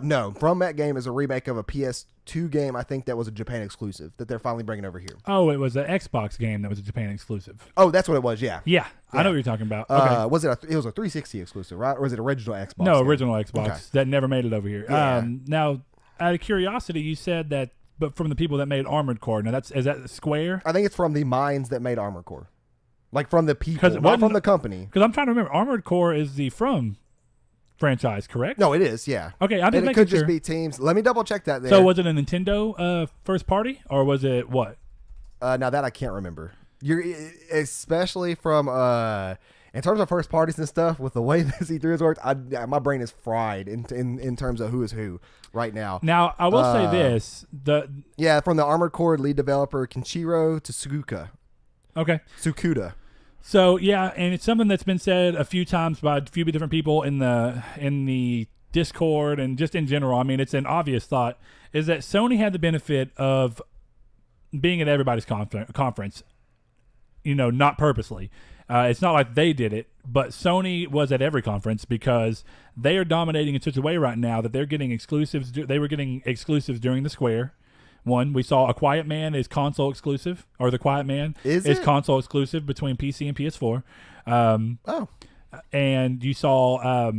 No, From Mech Game is a remake of a PS2 game, I think, that was a Japan exclusive that they're finally bringing over here. Oh, it was an Xbox game that was a Japan exclusive. Oh, that's what it was, yeah. Yeah, I know what you're talking about. Okay. It was a 360 exclusive, right? Or was it original Xbox? No, original Xbox that never made it over here. Yeah. Now, out of curiosity, you said that, but from the people that made Armored Core. Now, is that Square? I think it's from the minds that made Armored Core. Like from the people, not from the company. Because I'm trying to remember, Armored Core is the From franchise, correct? No, it is, yeah. Okay, I'm just and it could just be teams. Let me double check that there. So was it a Nintendo first party, or was it what? Now that I can't remember. You're especially from in terms of first parties and stuff, with the way this E3 has worked, my brain is fried in terms of who is who right now. Now I will say this: from the Armored Core lead developer Kenshiro Tsukuda. Okay. Tsukuda. So yeah, and it's something that's been said a few times by a few different people in the Discord and just in general. I mean, it's an obvious thought is that Sony had the benefit of being at everybody's conference. You know, not purposely. It's not like they did it, but Sony was at every conference because they are dominating in such a way right now that they're getting exclusives. They were getting exclusives during the Square. One, we saw A Quiet Man is console exclusive, or The Quiet Man is console exclusive between PC and PS4. And you saw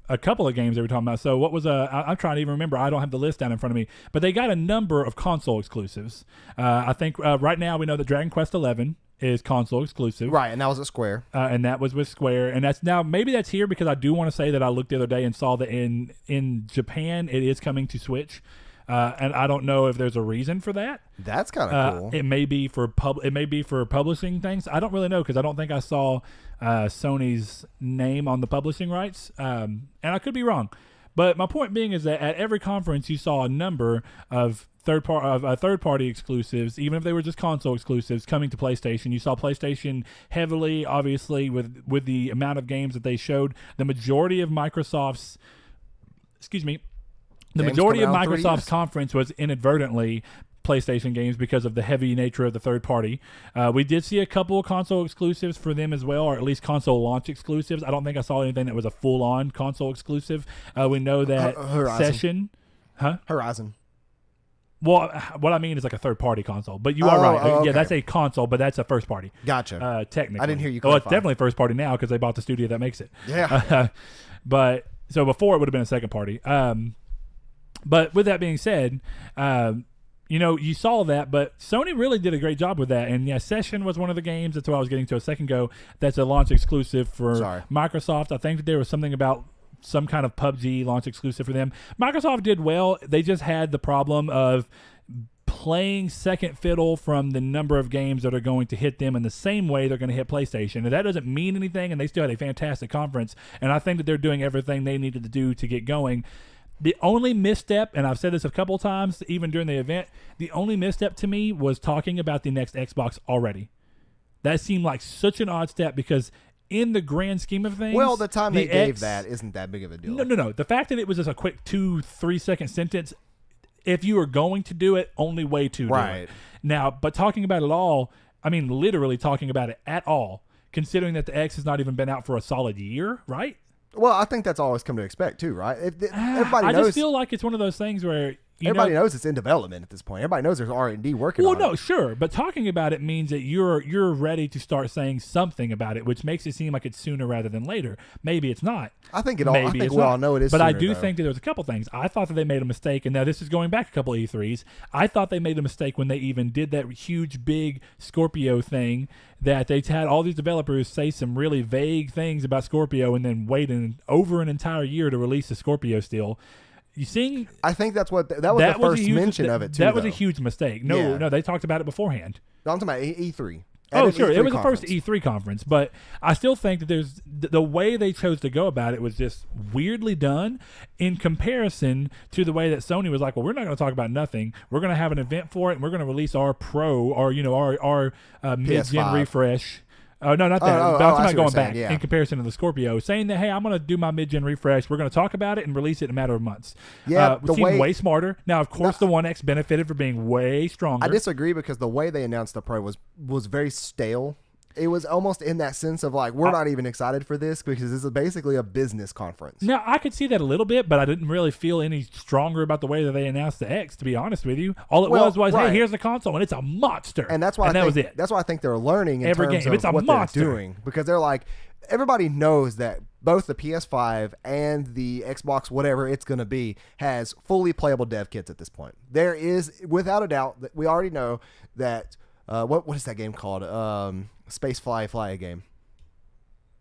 a couple of games they were talking about. So what was I'm trying to even remember. I don't have the list down in front of me, but they got a number of console exclusives. I think right now we know that Dragon Quest XI is console exclusive. Right, and that was at Square. And that was with Square. And that's now, maybe that's here because I do want to say that I looked the other day and saw that in Japan it is coming to Switch. And I don't know if there's a reason for that. That's kind of cool. It may be for publishing things. I don't really know because I don't think I saw Sony's name on the publishing rights. And I could be wrong. But my point being is that at every conference you saw a number of third-party exclusives, even if they were just console exclusives, coming to PlayStation. You saw PlayStation heavily, obviously, with the amount of games that they showed. The majority of Microsoft's conference was inadvertently PlayStation games because of the heavy nature of the third party. We did see a couple of console exclusives for them as well, or at least console launch exclusives. I don't think I saw anything that was a full-on console exclusive. We know that Horizon. Horizon. Well, what I mean is like a third-party console. But you are right. Okay. Yeah, that's a console, but that's a first-party. Gotcha. Technically. I didn't hear you clarify. Well, it's definitely first-party now because they bought the studio that makes it. Yeah. But so before it would have been a second-party. But with that being said, you saw that, but Sony really did a great job with that. And yeah, Session was one of the games. That's what I was getting to a second ago. That's a launch exclusive for Microsoft. I think that there was something about some kind of PUBG launch exclusive for them. Microsoft did well. They just had the problem of playing second fiddle from the number of games that are going to hit them in the same way they're going to hit PlayStation. And that doesn't mean anything, and they still had a fantastic conference. And I think that they're doing everything they needed to do to get going. The only misstep, and I've said this a couple of times, even during the event, the only misstep to me was talking about the next Xbox already. That seemed like such an odd step because in the grand scheme of things... Well, the time they gave that isn't that big of a deal. No. The fact that it was just a quick 2-3 second sentence, if you were going to do it, only way to do it. Now, but talking about it all, I mean literally talking about it at all, considering that the X has not even been out for a solid year, right? Well, I think that's always come to expect too, right? Everybody knows. I just feel like it's one of those things where everybody knows it's in development at this point. Everybody knows there's R&D working on it. Well, no, sure, but talking about it means that you're ready to start saying something about it, which makes it seem like it's sooner rather than later. Maybe it's not. I think we all know it is. But sooner, I do think that there's a couple things. I thought that they made a mistake, and now this is going back a couple of E3s. I thought they made a mistake when they even did that huge, big Scorpio thing. That they had all these developers say some really vague things about Scorpio, and then wait over an entire year to release the Scorpio still. You see? I think that was the first mention of it too. That was a huge mistake. No, they talked about it beforehand. No, I'm talking about E3. Oh, sure. It was the first E3 conference, but I still think that there's the way they chose to go about it was just weirdly done in comparison to the way that Sony was like, well, we're not going to talk about nothing. We're going to have an event for it, and we're going to release our Pro or our mid-gen refresh. Oh, no, not that. I'm not going back in comparison to the Scorpio, saying that, hey, I'm going to do my mid-gen refresh. We're going to talk about it and release it in a matter of months. Yeah, it seemed way smarter. Now, of course, the One X benefited for being way stronger. I disagree because the way they announced the Pro was very stale it was almost in that sense of like, we're not even excited for this because this is basically a business conference. Now, I could see that a little bit, but I didn't really feel any stronger about the way that they announced the X, to be honest with you. All it was, hey, here's the console, and it's a monster. And that's why that was it. That's why I think they're learning in every terms game. of It's a what monster. they're doing. Because they're like, everybody knows that both the PS5 and the Xbox, whatever it's going to be, has fully playable dev kits at this point. There is, without a doubt, we already know that, what is that game called? Space Fly game.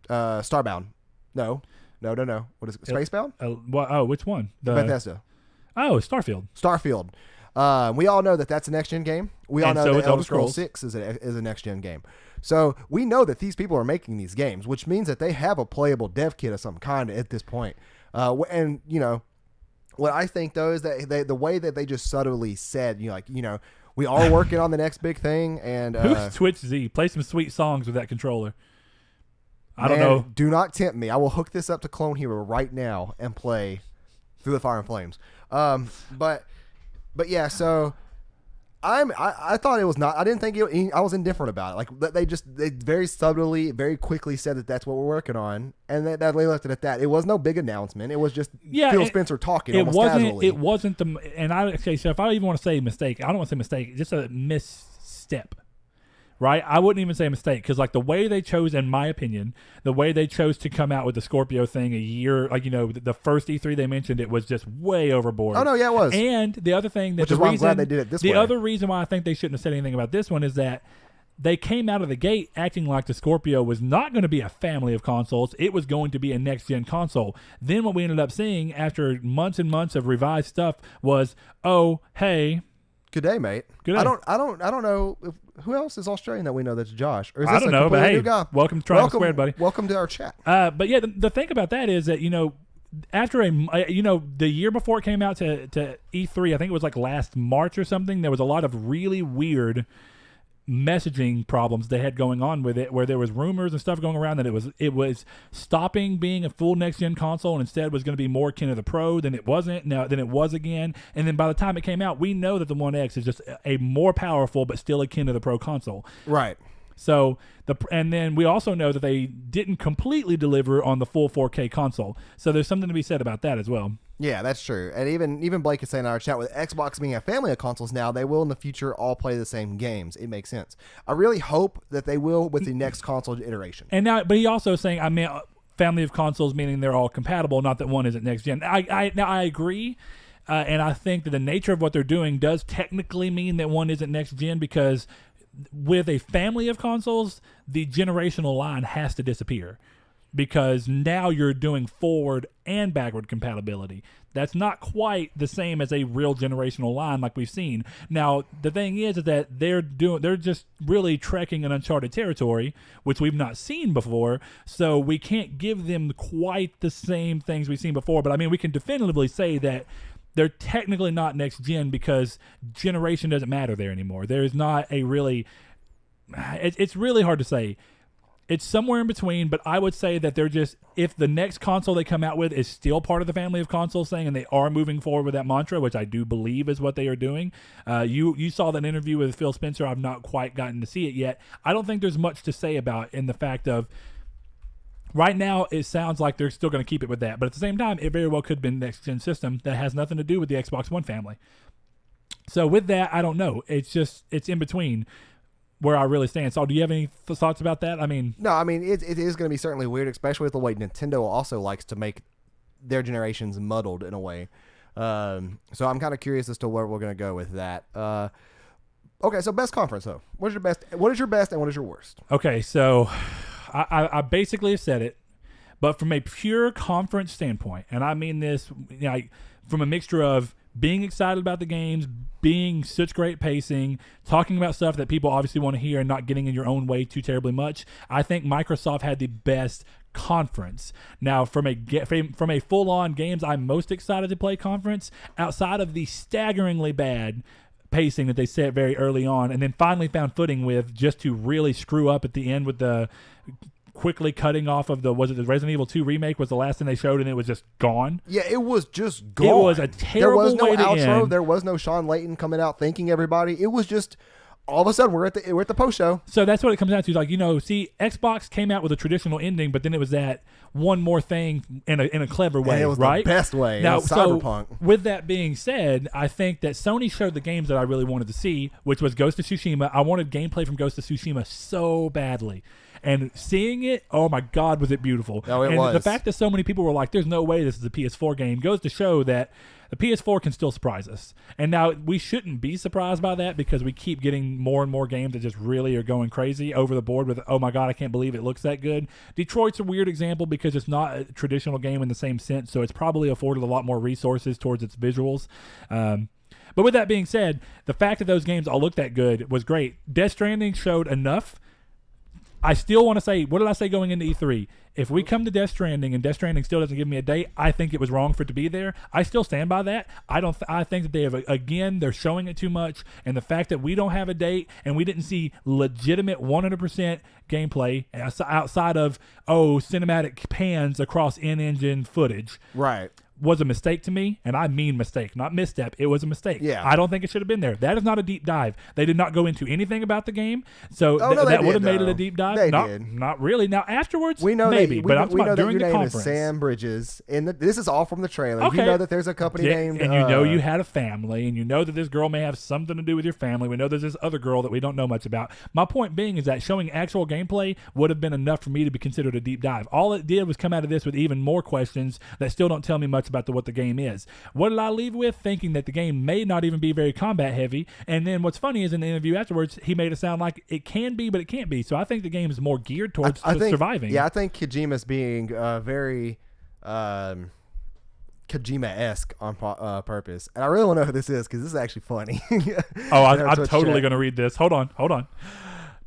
Starbound. No. What is it? Spacebound? Which one? Bethesda. Oh, Starfield. We all know that that's a next-gen game. We all know that Elder Scrolls 6 is a next-gen game. So we know that these people are making these games, which means that they have a playable dev kit of some kind at this point. And, you know, what I think, though, is that the way that they just subtly said, we are working on the next big thing. And who's Twitch Z? Play some sweet songs with that controller. I don't know. Do not tempt me. I will hook this up to Clone Hero right now and play Through the Fire and Flames. But yeah, so I thought it was not. I didn't think I was indifferent about it. Like they very subtly, very quickly said that that's what we're working on, and that they left it at that. It was no big announcement. It was just Phil Spencer talking. Casually. It wasn't the. And so if I even want to say mistake, I don't want to say mistake. Just a misstep. Right? I wouldn't even say a mistake because, like, the way they chose, in my opinion, the way they chose to come out with the Scorpio thing a year, like, the first E3 they mentioned, it was just way overboard. Oh, no, yeah, it was. And the other thing that Which is why I'm glad they did it this way. The other reason why I think they shouldn't have said anything about this one is that they came out of the gate acting like the Scorpio was not going to be a family of consoles. It was going to be a next-gen console. Then what we ended up seeing after months and months of revised stuff was, oh, hey. Good day, mate. Good day. I don't know who else is Australian that we know that's Josh. Or is I this don't know, but hey, welcome to Triangle Squared, buddy. Welcome to our chat. But yeah, the thing about that is that after the year before it came out to E3, I think it was like last March or something. There was a lot of really weird messaging problems they had going on with it, where there was rumors and stuff going around that it was stopping being a full next gen console and instead was going to be more akin to the Pro than it wasn't than it was again. And then by the time it came out, we know that the One X is just a more powerful but still akin to the Pro console. Right. So and then we also know that they didn't completely deliver on the full 4K console. So there's something to be said about that as well. Yeah, that's true. And even Blake is saying in our chat, with Xbox being a family of consoles now, they will in the future all play the same games. It makes sense. I really hope that they will with the next console iteration. And now, but he also is saying, I mean, family of consoles, meaning they're all compatible, not that one isn't next gen. I agree. And I think that the nature of what they're doing does technically mean that one isn't next gen, because with a family of consoles, the generational line has to disappear, because now you're doing forward and backward compatibility. That's not quite the same as a real generational line like we've seen. Now, the thing is that they're just really trekking an uncharted territory, which we've not seen before, so we can't give them quite the same things we've seen before. But I mean, we can definitively say that they're technically not next gen, because generation doesn't matter there anymore. There's not a really... It's really hard to say. It's somewhere in between, but I would say that they're just... If the next console they come out with is still part of the family of consoles thing, and they are moving forward with that mantra, which I do believe is what they are doing. You saw that interview with Phil Spencer. I've not quite gotten to see it yet. I don't think there's much to say about in the fact of... Right now, it sounds like they're still going to keep it with that. But at the same time, it very well could have been a next-gen system that has nothing to do with the Xbox One family. So with that, I don't know. It's in between where I really stand. So do you have any thoughts about that? No, it is going to be certainly weird, especially with the way Nintendo also likes to make their generations muddled in a way. So I'm kind of curious as to where we're going to go with that. Okay, so best conference, though. What is your best and what is your worst? Okay, so... I basically have said it, but from a pure conference standpoint, and I mean this from a mixture of being excited about the games, being such great pacing, talking about stuff that people obviously want to hear and not getting in your own way too terribly much, I think Microsoft had the best conference. Now, from a full-on games I'm most excited to play conference, outside of the staggeringly bad pacing that they set very early on and then finally found footing with, just to really screw up at the end with the quickly cutting off of the Resident Evil 2 remake was the last thing they showed, and it was just gone. Yeah, it was just gone. It was a terrible way to end. There was no outro. There was no Sean Layton coming out thanking everybody. It was just all of a sudden we're at the post show. So that's what it comes down to. Like, see, Xbox came out with a traditional ending, but then it was that one more thing in a clever way, and it was right? the best way. Now, Cyberpunk. So with that being said, I think that Sony showed the games that I really wanted to see, which was Ghost of Tsushima. I wanted gameplay from Ghost of Tsushima so badly. And seeing it, oh my God, was it beautiful. Oh, it was. The fact that so many people were like, there's no way this is a PS4 game goes to show that the PS4 can still surprise us. And now we shouldn't be surprised by that because we keep getting more and more games that just really are going crazy over the board with, oh my God, I can't believe it looks that good. Detroit's a weird example because it's not a traditional game in the same sense, so it's probably afforded a lot more resources towards its visuals. But with that being said, the fact that those games all look that good was great. Death Stranding showed enough. I still want to say, what did I say going into E3? If we come to Death Stranding and Death Stranding still doesn't give me a date, I think it was wrong for it to be there. I still stand by that. I think that they have, again, they're showing it too much. And the fact that we don't have a date and we didn't see legitimate 100% gameplay outside of, cinematic pans across in-engine footage. Right. Was a mistake to me, and I mean mistake, not misstep. It was a mistake. Yeah. I don't think it should have been there. That is not a deep dive. They did not go into anything about the game, so that would have made it a deep dive. They did. Not really. Now afterwards, we know maybe, but I'm talking about during your the name conference. Is Sam Bridges, and this is all from the trailer. Okay. You know that there's a company named, and you know you had a family, and you know that this girl may have something to do with your family. We know there's this other girl that we don't know much about. My point being is that showing actual gameplay would have been enough for me to be considered a deep dive. All it did was come out of this with even more questions that still don't tell me much about what the game is. What did I leave with? Thinking that the game may not even be very combat heavy. And then what's funny is in the interview afterwards, he made it sound like it can be, but it can't be. So I think the game is more geared towards surviving. Yeah, I think Kojima's being very Kojima-esque on purpose. And I really want to know who this is because this is actually funny. I'm totally going to read this. Hold on.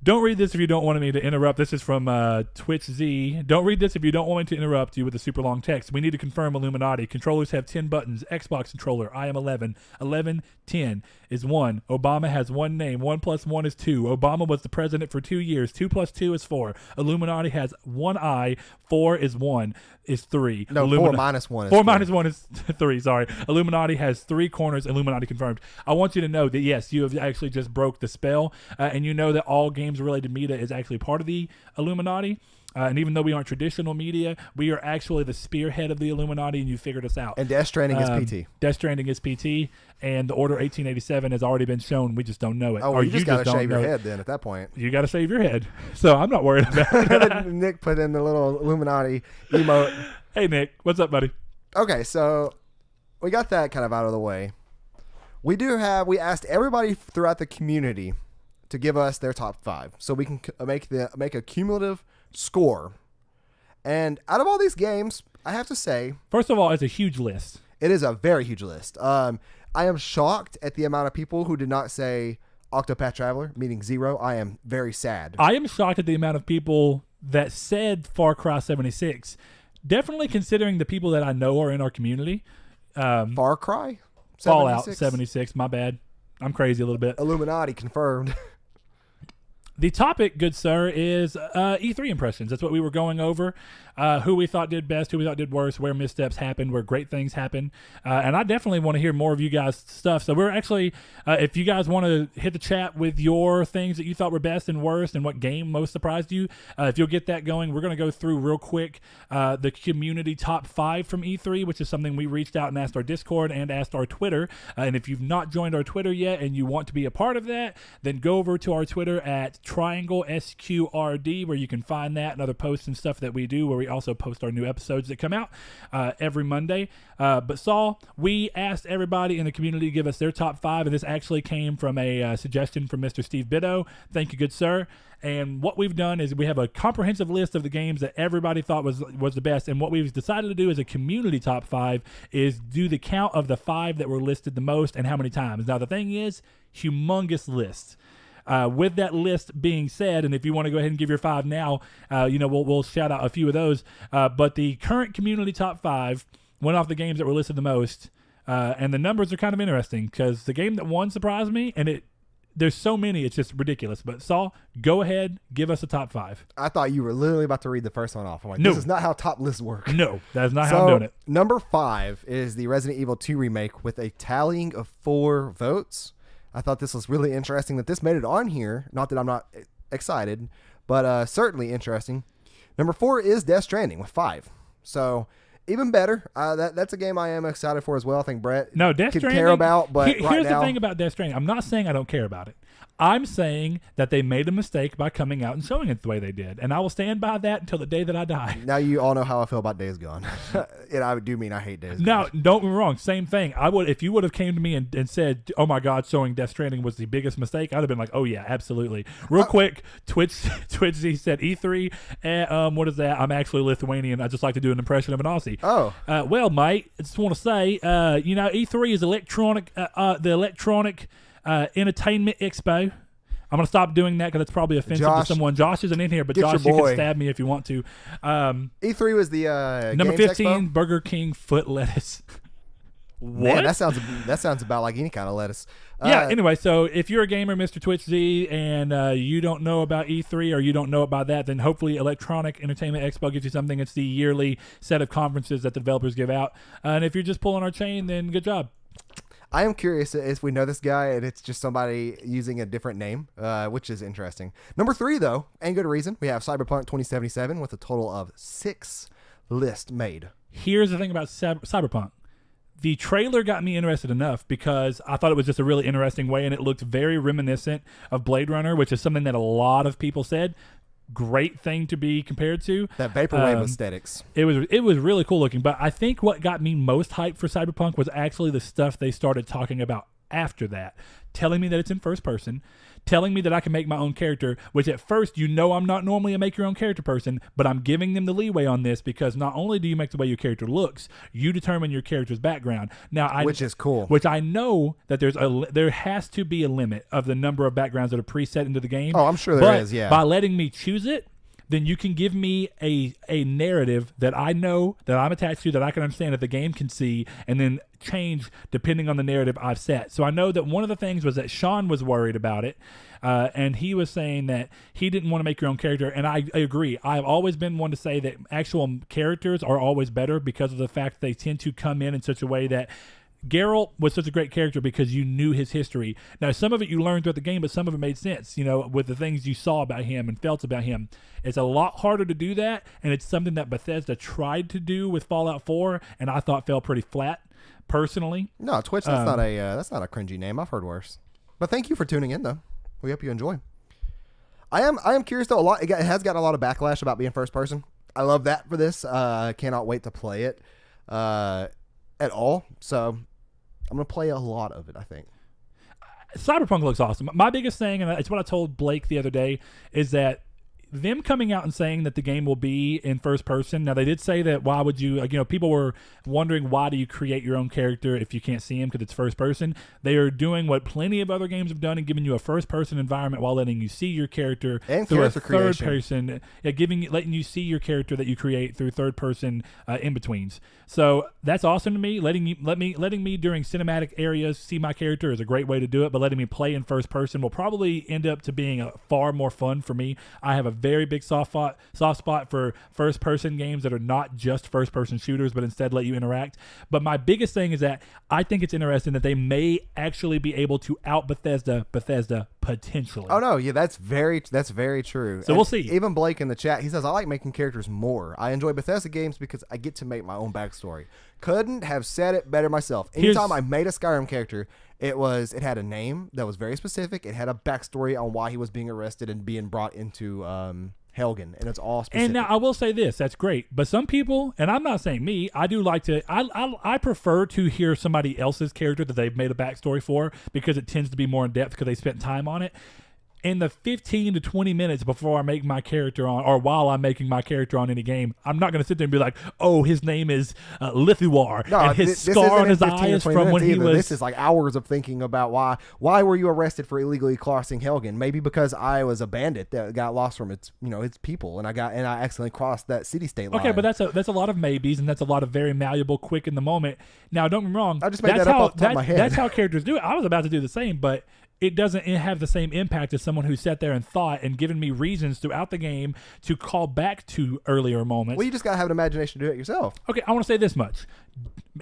Don't read this if you don't want me to interrupt. This is from Twitch Z. Don't read this if you don't want me to interrupt you with a super long text. We need to confirm Illuminati. Controllers have 10 buttons. Xbox controller. I am 11. 11, 10 is 1. Obama has one name. 1 plus 1 is 2. Obama was the president for 2 years. 2 plus 2 is 4. Illuminati has one eye. 4 is 1 is 3. No, 4 minus 1 is 4 minus 1 is 3. Sorry. Illuminati has 3 corners. Illuminati confirmed. I want you to know that, yes, you have actually just broke the spell, and you know that all games related to media is actually part of the Illuminati. And even though we aren't traditional media, we are actually the spearhead of the Illuminati, and you figured us out. And Death Stranding is PT. Death Stranding is PT, and the Order 1887 has already been shown. We just don't know it. Oh, well, you just got to shave your head then at that point. You got to shave your head. So I'm not worried about it. Nick put in the little Illuminati emote. Hey, Nick. What's up, buddy? Okay, so we got that kind of out of the way. We asked everybody throughout the community to give us their top 5 so we can make a cumulative score. And out of all these games, I have to say, first of all, it's a huge list. It is a very huge list. I am shocked at the amount of people who did not say Octopath Traveler, meaning 0. I am very sad. I am shocked at the amount of people that said Far Cry 76. Definitely considering the people that I know are in our community. Far Cry? 76? Fallout 76, my bad. I'm crazy a little bit. Illuminati confirmed. The topic, good sir, is E3 impressions. That's what we were going over. Who we thought did best, who we thought did worse, where missteps happened, where great things happened. And I definitely want to hear more of you guys' stuff. So we're actually, if you guys want to hit the chat with your things that you thought were best and worst and what game most surprised you, if you'll get that going, we're going to go through real quick the community top 5 from E3, which is something we reached out and asked our Discord and asked our Twitter. And if you've not joined our Twitter yet and you want to be a part of that, then go over to our Twitter at Triangle SQRD, where you can find that and other posts and stuff that we do, where we also post our new episodes that come out every Monday. But Saul, we asked everybody in the community to give us their top 5, and this actually came from a suggestion from Mr. Steve Bitto. Thank you, good sir. And what we've done is we have a comprehensive list of the games that everybody thought was the best. And what we've decided to do as a community top 5 is do the count of the 5 that were listed the most and how many times. Now, the thing is, humongous list. With that list being said, and if you want to go ahead and give your 5 now, we'll shout out a few of those. But the current community top 5 went off the games that were listed the most. And the numbers are kind of interesting because the game that won surprised me, and there's so many, it's just ridiculous. But Saul, go ahead, give us a top 5. I thought you were literally about to read the first one off. I'm like, no. This is not how top lists work. No, that is not how I'm doing it. Number 5 is the Resident Evil 2 remake with a tallying of 4 votes. I thought this was really interesting that this made it on here. Not that I'm not excited, but certainly interesting. Number 4 is Death Stranding with 5. So even better. That's a game I am excited for as well. I think Brett Death could Stranding, care about, but here's the thing about Death Stranding. I'm not saying I don't care about it. I'm saying that they made a mistake by coming out and showing it the way they did, and I will stand by that until the day that I die. Now you all know how I feel about Days Gone, and I do mean I hate Days Gone. Now, don't get me wrong. Same thing. I would, if you would have came to me and said, "Oh my God, showing Death Stranding was the biggest mistake," I'd have been like, "Oh yeah, absolutely." Real quick, Twitch he said E3. What is that? I'm actually Lithuanian. I just like to do an impression of an Aussie. Oh, well, mate, I just want to say, E3 is the electronic entertainment expo. I'm going to stop doing that because it's probably offensive to someone. Josh isn't in here, but Josh, you can stab me if you want to. E3 was the number Games 15, Expo? Burger King foot lettuce. What? Man, that sounds about like any kind of lettuce. Yeah, anyway, so if you're a gamer, Mr. Twitch Z, and you don't know about E3 or you don't know about that, then hopefully Electronic Entertainment Expo gives you something. It's the yearly set of conferences that the developers give out. And if you're just pulling our chain, then good job. I am curious if we know this guy and it's just somebody using a different name, which is interesting. Number 3, though, and good reason, we have Cyberpunk 2077 with a total of 6 lists made. Here's the thing about Cyberpunk. The trailer got me interested enough because I thought it was just a really interesting way, and it looked very reminiscent of Blade Runner, which is something that a lot of people said. Great thing to be compared to. That vaporwave aesthetics. It was really cool looking, but I think what got me most hyped for Cyberpunk was actually the stuff they started talking about after that, telling me that it's in first person, telling me that I can make my own character, which at first, I'm not normally a make your own character person, but I'm giving them the leeway on this because not only do you make the way your character looks, you determine your character's background. Now, which is cool. Which I know that there has to be a limit of the number of backgrounds that are preset into the game. Oh, I'm sure there is, yeah. By letting me choose it, then you can give me a narrative that I know, that I'm attached to, that I can understand, that the game can see, and then change depending on the narrative I've set. So I know that one of the things was that Sean was worried about it, and he was saying that he didn't want to make your own character, and I agree. I've always been one to say that actual characters are always better because of the fact that they tend to come in such a way that Geralt was such a great character because you knew his history. Now, some of it you learned throughout the game, but some of it made sense, with the things you saw about him and felt about him. It's a lot harder to do that, and it's something that Bethesda tried to do with Fallout 4, and I thought fell pretty flat, personally. No, Twitch, that's not a cringy name. I've heard worse. But thank you for tuning in, though. We hope you enjoy. I am curious, though. It has gotten a lot of backlash about being first person. I love that for this. I cannot wait to play it at all. So I'm going to play a lot of it, I think. Cyberpunk looks awesome. My biggest thing, and it's what I told Blake the other day, is that them coming out and saying that the game will be in first person. Now, they did say that why would you, people were wondering why do you create your own character if you can't see him because it's first person. They are doing what plenty of other games have done and giving you a first person environment while letting you see your character and through character a third creation. person. Letting you see your character that you create through third person in-betweens. So that's awesome to me. Letting me during cinematic areas see my character is a great way to do it, but letting me play in first person will probably end up to being far more fun for me. I have a very big soft spot for first person games that are not just first person shooters but instead let you interact. But my biggest thing is that I think it's interesting that they may actually be able to out Bethesda potentially. Oh no, yeah, that's very true. So we'll see. Even Blake in the chat, he says, I like making characters more. I enjoy Bethesda games because I get to make my own backstory. Couldn't have said it better myself. Anytime I made a Skyrim character, it had a name that was very specific. It had a backstory on why he was being arrested and being brought into Helgen, and it's all specific. And now I will say this, that's great. But some people, and I'm not saying me, I do like to, I prefer to hear somebody else's character that they've made a backstory for because it tends to be more in depth because they spent time on it. In the 15 to 20 minutes before I make my character on, or while I'm making my character on any game, I'm not going to sit there and be like, oh, his name is Lithuar, and his scar on his eye is from when he was... This is like hours of thinking about why were you arrested for illegally crossing Helgen? Maybe because I was a bandit that got lost from its people, and I accidentally crossed that city-state line. Okay, but that's a lot of maybes, and that's a lot of very malleable, quick in the moment. Now, don't get me wrong. I just made that up off the top of my head. That's how characters do it. I was about to do the same, but it doesn't have the same impact as someone who sat there and thought and given me reasons throughout the game to call back to earlier moments. Well, you just got to have an imagination to do it yourself. Okay, I want to say this much.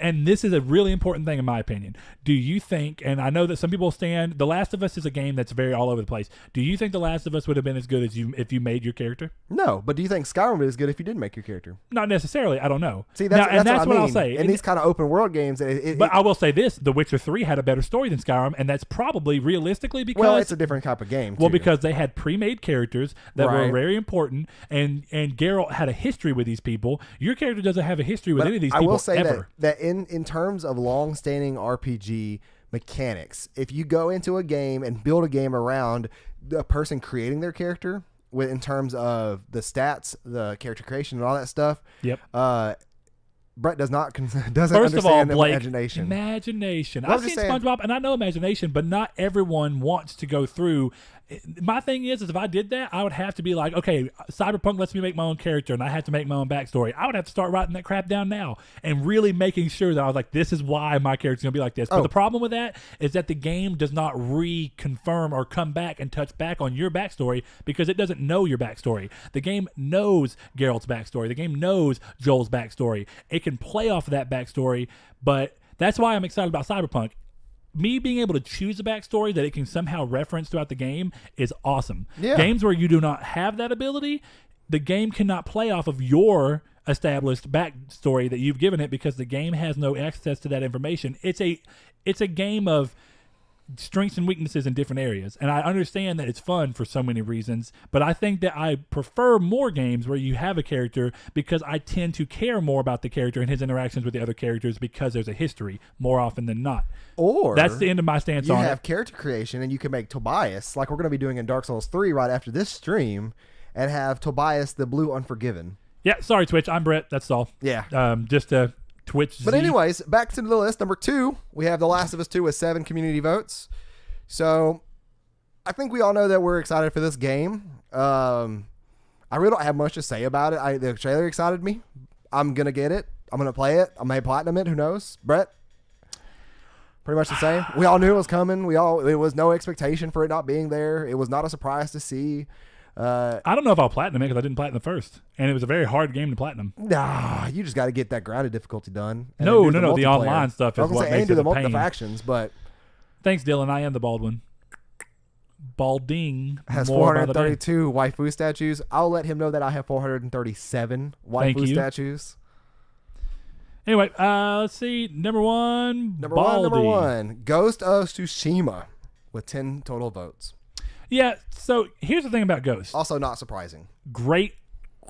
and this is a really important thing in my opinion. Do you think, and I know that some people stand, The Last of Us is a game that's very all over the place. Do you think The Last of Us would have been as good as if you made your character? No, but do you think Skyrim is good if you didn't make your character? Not necessarily. I don't know. See, that's what I mean. I'll say. In these kind of open world games, but I will say this: The Witcher 3 had a better story than Skyrim, and that's probably realistically because it's a different type of game. Well, because they had pre-made characters that were very important, and Geralt had a history with these people. Your character doesn't have a history with any of these people. I will say ever. that in terms of long-standing RPG mechanics, if you go into a game and build a game around the person creating their character, in terms of the stats, the character creation, and all that stuff, Brett doesn't understand imagination. Imagination. I've seen SpongeBob, and I know imagination, but not everyone wants to go through. My thing is if I did that, I would have to be like, okay, Cyberpunk lets me make my own character, and I have to make my own backstory. I would have to start writing that crap down now and really making sure that I was like, this is why my character's going to be like this. But the problem with that is that the game does not reconfirm or come back and touch back on your backstory because it doesn't know your backstory. The game knows Geralt's backstory. The game knows Joel's backstory. It can play off of that backstory, but that's why I'm excited about Cyberpunk. Me being able to choose a backstory that it can somehow reference throughout the game is awesome. Yeah. Games where you do not have that ability, the game cannot play off of your established backstory that you've given it because the game has no access to that information. It's a game of strengths and weaknesses in different areas, and I understand that it's fun for so many reasons, but I think that I prefer more games where you have a character because I tend to care more about the character and his interactions with the other characters because there's a history more often than not. Or that's the end of my stance on it. You have character creation, and you can make Tobias, like we're going to be doing in Dark Souls 3 right after this stream, and have Tobias the Blue Unforgiven. Yeah, sorry Twitch, I'm Brett, that's all. Yeah. Just Twitch. But anyways, back to the list. Number 2, we have The Last of Us 2 with 7 community votes. So I think we all know that we're excited for this game. I really don't have much to say about it. The trailer excited me. I'm going to get it. I'm going to play it. I may platinum it. Who knows? Brett? Pretty much the same. We all knew it was coming. It was no expectation for it not being there. It was not a surprise to see. I don't know if I'll platinum it because I didn't platinum the first, and it was a very hard game to platinum. Nah, you just got to get that grounded difficulty done. No, the online stuff is what makes it a pain. The factions, but thanks, Dylan. I am the Baldwin. Balding has 432 waifu statues. I'll let him know that I have 437 waifu statues. Anyway, let's see. Number one, Ghost of Tsushima with 10 total votes. Yeah, so here's the thing about Ghost. Also not surprising. Great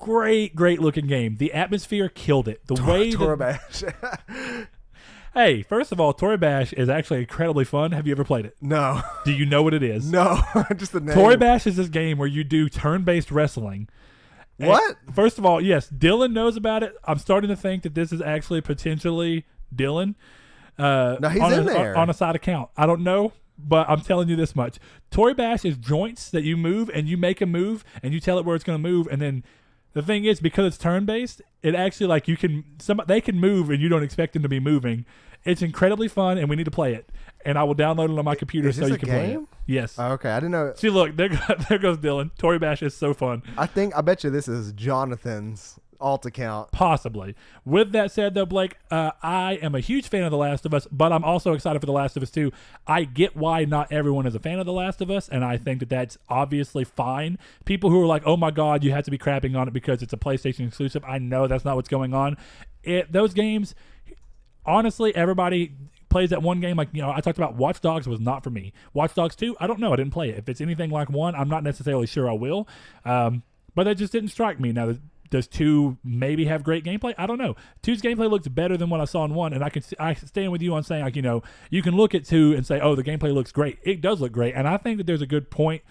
looking game. The atmosphere killed it. The way Toribash. Hey, first of all, Toribash is actually incredibly fun. Have you ever played it? No. Do you know what it is? No, just the name. Toribash is this game where you do turn-based wrestling. What? And first of all, yes, Dylan knows about it. I'm starting to think that this is actually potentially Dylan. No, he's in there. On a side account. I don't know. But I'm telling you this much. Toribash is joints that you move, and you make a move, and you tell it where it's going to move, and then the thing is, because it's turn-based, it actually, like, they can move, and you don't expect them to be moving. It's incredibly fun, and we need to play it. And I will download it on my computer so you can play it. Yes. Oh, okay, I didn't know. See, look, there goes Dylan. Toribash is so fun. I bet you this is Jonathan's alt account. Possibly. With that said, though, Blake, I am a huge fan of The Last of Us, but I'm also excited for The Last of Us 2. I get why not everyone is a fan of The Last of Us, and I think that that's obviously fine. People who are like, oh my God, you have to be crapping on it because it's a PlayStation exclusive. I know that's not what's going on. Those games, honestly, everybody plays that one game. Like, I talked about Watch Dogs was not for me. Watch Dogs 2, I don't know. I didn't play it. If it's anything like 1, I'm not necessarily sure I will. But that just didn't strike me. Now, does 2 maybe have great gameplay? I don't know. 2's gameplay looks better than what I saw in 1, and I stand with you on saying, like, you can look at 2 and say, oh, the gameplay looks great. It does look great, and I think that there's a good point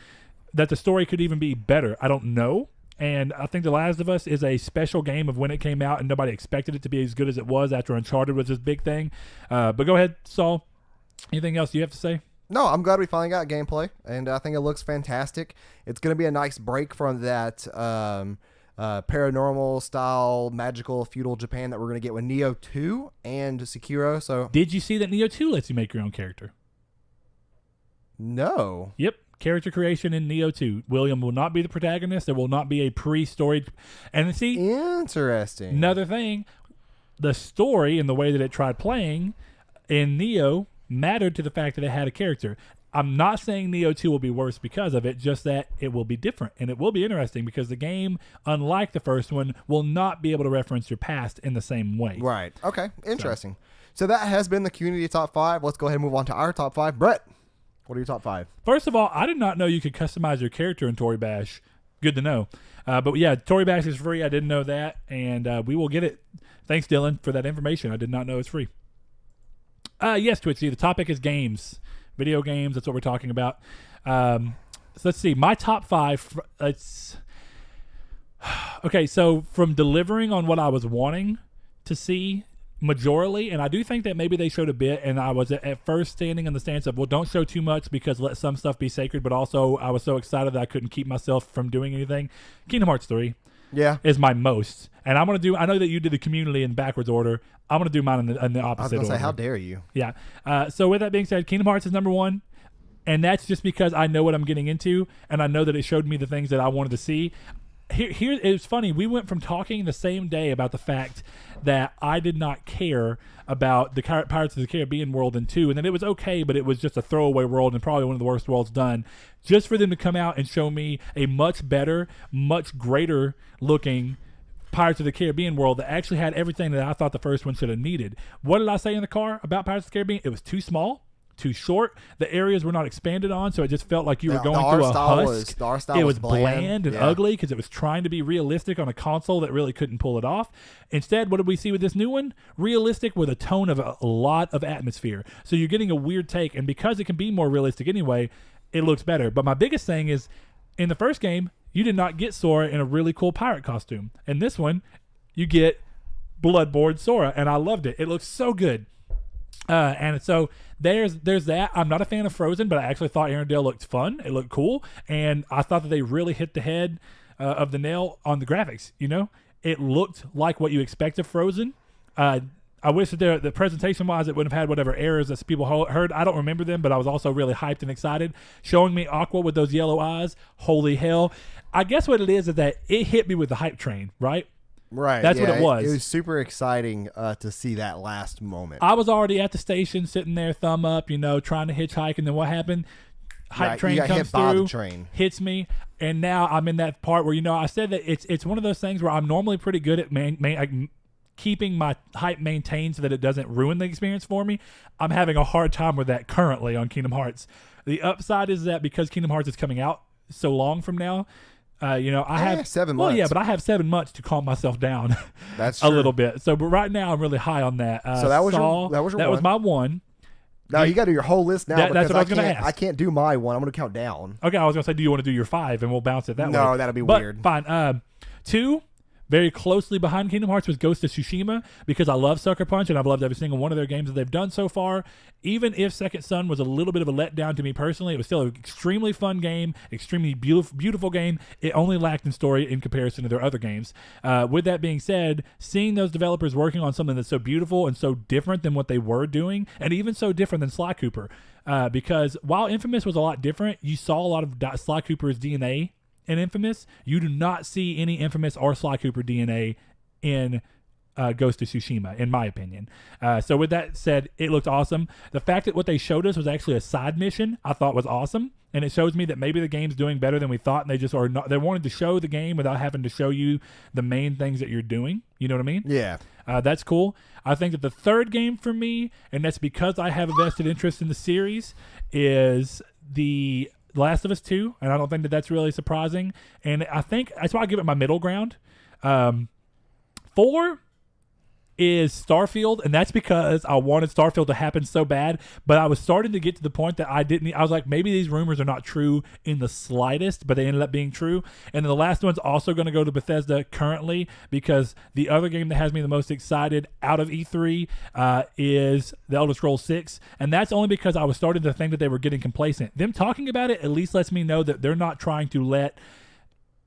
that the story could even be better. I don't know, and I think The Last of Us is a special game of when it came out, and nobody expected it to be as good as it was after Uncharted was this big thing. But go ahead, Saul. Anything else you have to say? No, I'm glad we finally got gameplay, and I think it looks fantastic. It's going to be a nice break from that paranormal style magical feudal Japan that we're going to get with Neo 2 and Sekiro. So did you see that Neo 2 lets you make your own character? No. Yep. Character creation in Neo 2. William will not be the protagonist. There will not be a pre-storied. And see, interesting. Another thing, the story and the way that it tried playing in Neo mattered to the fact that it had a character. I'm not saying Neo 2 will be worse because of it, just that it will be different. And it will be interesting because the game, unlike the first one, will not be able to reference your past in the same way. Right. Okay. Interesting. So that has been the community top 5. Let's go ahead and move on to our top 5. Brett, what are your top 5? First of all, I did not know you could customize your character in Tory Bash. Good to know. But yeah, Tory Bash is free. I didn't know that. And we will get it. Thanks, Dylan, for that information. I did not know it's free. Yes, Twitchy, the topic is games. Video games, that's what we're talking about. So let's see. My top 5. Okay, so from delivering on what I was wanting to see majorly, and I do think that maybe they showed a bit, and I was at first standing in the stance of, well, don't show too much because let some stuff be sacred, but also I was so excited that I couldn't keep myself from doing anything. Kingdom Hearts 3 is my most. And I'm going to do, I know that you did the community in backwards order. I'm going to do mine in the opposite order. I was going to say, how dare you? Yeah. So with that being said, Kingdom Hearts is number 1. And that's just because I know what I'm getting into, and I know that it showed me the things that I wanted to see. Here it's funny. We went from talking the same day about the fact that I did not care about the Pirates of the Caribbean world in 2, and then it was okay, but it was just a throwaway world and probably one of the worst worlds done. Just for them to come out and show me a much better, much greater looking Pirates of the Caribbean world that actually had everything that I thought the first one should have needed. What did I say in the car about Pirates of the Caribbean? It was too small, too short. The areas were not expanded on, so it just felt like you were going through a husk. The art style it was bland and ugly because it was trying to be realistic on a console that really couldn't pull it off. Instead, what did we see with this new one? Realistic with a tone of a lot of atmosphere. So you're getting a weird take, and because it can be more realistic anyway, it looks better. But my biggest thing is, in the first game, you did not get Sora in a really cool pirate costume. In this one, you get Bloodborne Sora, and I loved it. It looks so good. And so there's that. I'm not a fan of Frozen, but I actually thought Arendelle looked fun. It looked cool, and I thought that they really hit the head of the nail on the graphics. You know, it looked like what you expect of Frozen. I wish that the presentation-wise, it wouldn't have had whatever errors that people heard. I don't remember them, but I was also really hyped and excited. Showing me Aqua with those yellow eyes, holy hell. I guess what it is that it hit me with the hype train, right? Right. That's what it was. It was super exciting to see that last moment. I was already at the station, sitting there, thumb up, trying to hitchhike, and then what happened? Hype train comes through, hits me, and now I'm in that part where, I said that it's one of those things where I'm normally pretty good at keeping my hype maintained so that it doesn't ruin the experience for me. I'm having a hard time with that currently on Kingdom Hearts. The upside is that because Kingdom Hearts is coming out so long from now, I have 7 months. Well, yeah, but I have 7 months to calm myself down. That's a little bit. So, but right now I'm really high on that. So that was my 1. No, you got to do your whole list now. That's what I was going to ask. I can't do my 1. I'm going to count down. Okay, I was going to say, do you want to do your 5 and we'll bounce it that way? No, that'll be weird. Fine. 2. Very closely behind Kingdom Hearts was Ghost of Tsushima because I love Sucker Punch and I've loved every single one of their games that they've done so far. Even if Second Son was a little bit of a letdown to me personally, it was still an extremely fun game, extremely beautiful game. It only lacked in story in comparison to their other games. With that being said, seeing those developers working on something that's so beautiful and so different than what they were doing, and even so different than Sly Cooper, because while Infamous was a lot different, you saw a lot of Sly Cooper's DNA in Infamous. You do not see any Infamous or Sly Cooper DNA in Ghost of Tsushima, in my opinion. So with that said, it looked awesome. The fact that what they showed us was actually a side mission, I thought was awesome. And it shows me that maybe the game's doing better than we thought, and they just are not. They wanted to show the game without having to show you the main things that you're doing. You know what I mean? Yeah. That's cool. I think that the third game for me, and that's because I have a vested interest in the series, is the Last of Us 2, and I don't think that that's really surprising. And I think that's why I give it my middle ground. 4 is Starfield, and that's because I wanted Starfield to happen so bad, but I was starting to get to the point that I was like, maybe these rumors are not true in the slightest, but they ended up being true. And then the last one's also going to go to Bethesda currently, because the other game that has me the most excited out of E3 is The Elder Scrolls 6, and that's only because I was starting to think that they were getting complacent. Them talking about it at least lets me know that they're not trying to let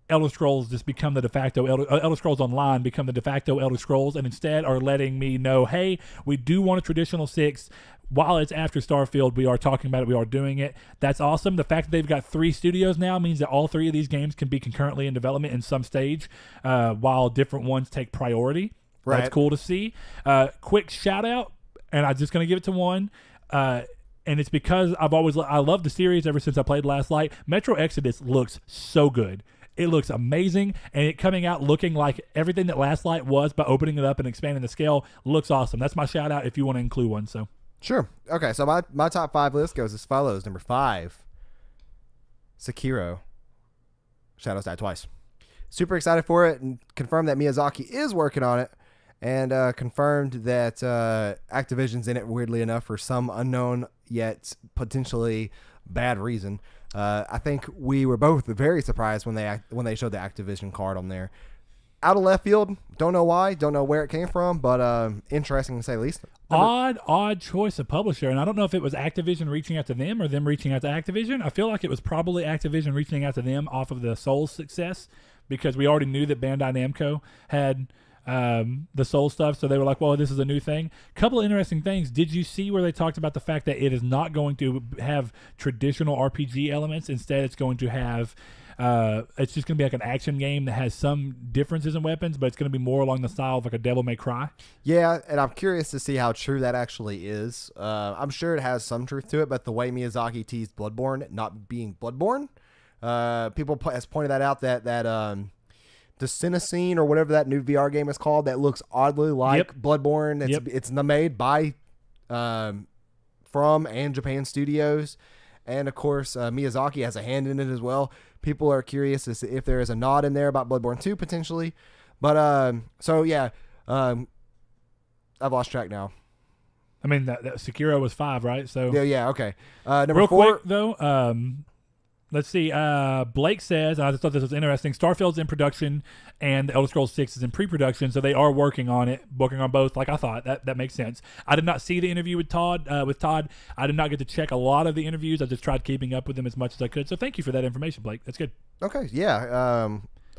Elder Scrolls just become the de facto Elder Scrolls Online become the de facto Elder Scrolls, and instead are letting me know, hey, we do want a traditional 6. While it's after Starfield, we are talking about it. We are doing it. That's awesome. The fact that they've got 3 studios now means that all 3 of these games can be concurrently in development in some stage, while different ones take priority. Right. That's cool to see. Quick shout out, and I'm just going to give it to one. And it's because I love the series ever since I played Last Light. Metro Exodus looks so good. It looks amazing, and it coming out looking like everything that Last Light was by opening it up and expanding the scale looks awesome. That's my shout out if you want to include one. So sure. Okay, so my top 5 list goes as follows. Number 5, Sekiro. Shadows Die Twice. Super excited for it, and confirmed that Miyazaki is working on it, and confirmed that Activision's in it, weirdly enough, for some unknown yet potentially bad reason. I think we were both very surprised when they showed the Activision card on there. Out of left field, don't know why, don't know where it came from, but interesting to say the least. Odd choice of publisher, and I don't know if it was Activision reaching out to them or them reaching out to Activision. I feel like it was probably Activision reaching out to them off of the Souls success, because we already knew that Bandai Namco had the Soul stuff, so they were like, well, this is a new thing. Couple of interesting things. Did you see where they talked about the fact that it is not going to have traditional RPG elements? Instead, it's going to have it's just going to be like an action game that has some differences in weapons, but it's going to be more along the style of like a Devil May Cry. Yeah, and I'm curious to see how true that actually is. I'm sure it has some truth to it, but the way Miyazaki teased Bloodborne not being Bloodborne, people has pointed that out, that the Cinecine or whatever that new VR game is called that looks oddly like Bloodborne. It's made by from and Japan Studios, and of course Miyazaki has a hand in it as well. People are curious as to if there is a nod in there about Bloodborne 2 potentially, but so yeah, I've lost track now. I mean, that Sekiro was 5, right? So yeah, okay. Number real 4, quick though. Let's see. Blake says, and I just thought this was interesting, Starfield's in production and The Elder Scrolls 6 is in pre-production, so they are working on it, working on both, like I thought. That makes sense. I did not see the interview with Todd. I did not get to check a lot of the interviews. I just tried keeping up with them as much as I could. So thank you for that information, Blake. That's good. Okay, yeah.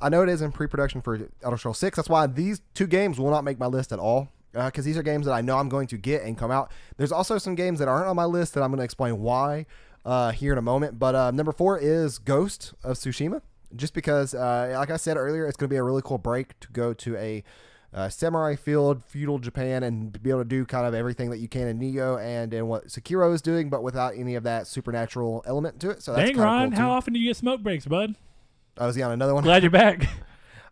I know it is in pre-production for Elder Scrolls 6. That's why these 2 games will not make my list at all, because these are games that I know I'm going to get and come out. There's also some games that aren't on my list that I'm going to explain why here in a moment, but number 4 is Ghost of Tsushima, just because like I said earlier, it's going to be a really cool break to go to a samurai field, feudal Japan, and be able to do kind of everything that you can in Neo and in what Sekiro is doing, but without any of that supernatural element to it. So that's dang, Ron, cool how often do you get smoke breaks, bud? Oh, is he on another one? Glad you're back.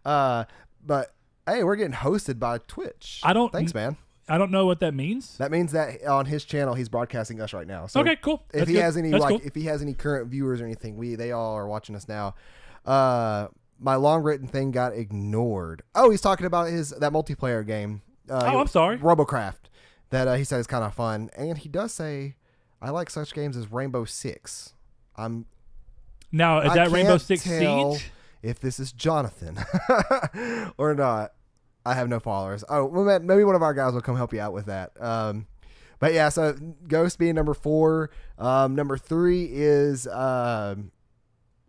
But hey, we're getting hosted by Twitch. Thanks, man. I don't know what that means. That means that on his channel, he's broadcasting us right now. So okay, cool. If he has any if he has any current viewers or anything, they all are watching us now. My long written thing got ignored. Oh, he's talking about that multiplayer game. I'm sorry, Robocraft. That he said is kind of fun, and he does say, "I like such games as Rainbow Six." Now is that Rainbow Six Siege? If this is Jonathan or not. I have no followers. Oh, well, maybe one of our guys will come help you out with that. But yeah, so Ghost being number 4. Number 3 is Anthem.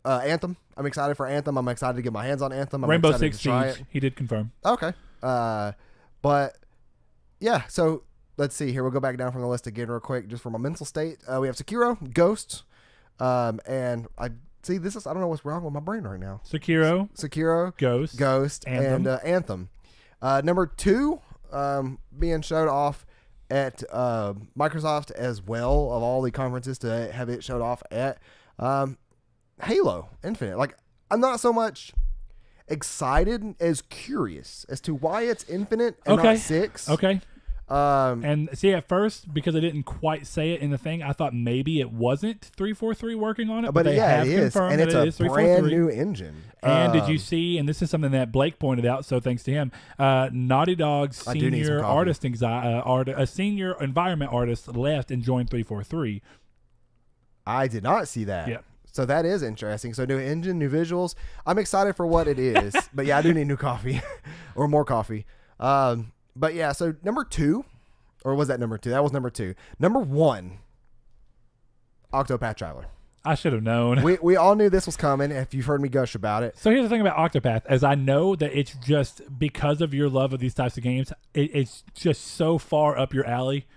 I'm excited for Anthem. I'm excited to get my hands on Anthem. Rainbow Six Siege. He did confirm. Okay. But yeah, so let's see here. We'll go back down from the list again real quick, just for my mental state. We have Sekiro, Ghost, and I don't know what's wrong with my brain right now. Sekiro, Ghost, Anthem. And Anthem. Number 2, being showed off at Microsoft as well, of all the conferences to have it showed off at Halo Infinite. Like, I'm not so much excited as curious as to why it's Infinite and not 6. Okay. And see, at first, because I didn't quite say it in the thing, I thought maybe it wasn't 343 working on it, but they have confirmed and it's that it is a brand new engine. And did you see, and this is something that Blake pointed out, so thanks to him, Naughty Dog's senior artist, a senior environment artist left and joined 343. I did not see that. Yeah. So that is interesting. So new engine, new visuals. I'm excited for what it is. But yeah, I do need new coffee or more coffee. But yeah, so number 2, or was that number 2? That was number 2. Number 1, Octopath Traveler. I should have known. We all knew this was coming if you've heard me gush about it. So here's the thing about Octopath, as I know that it's just because of your love of these types of games, it's just so far up your alley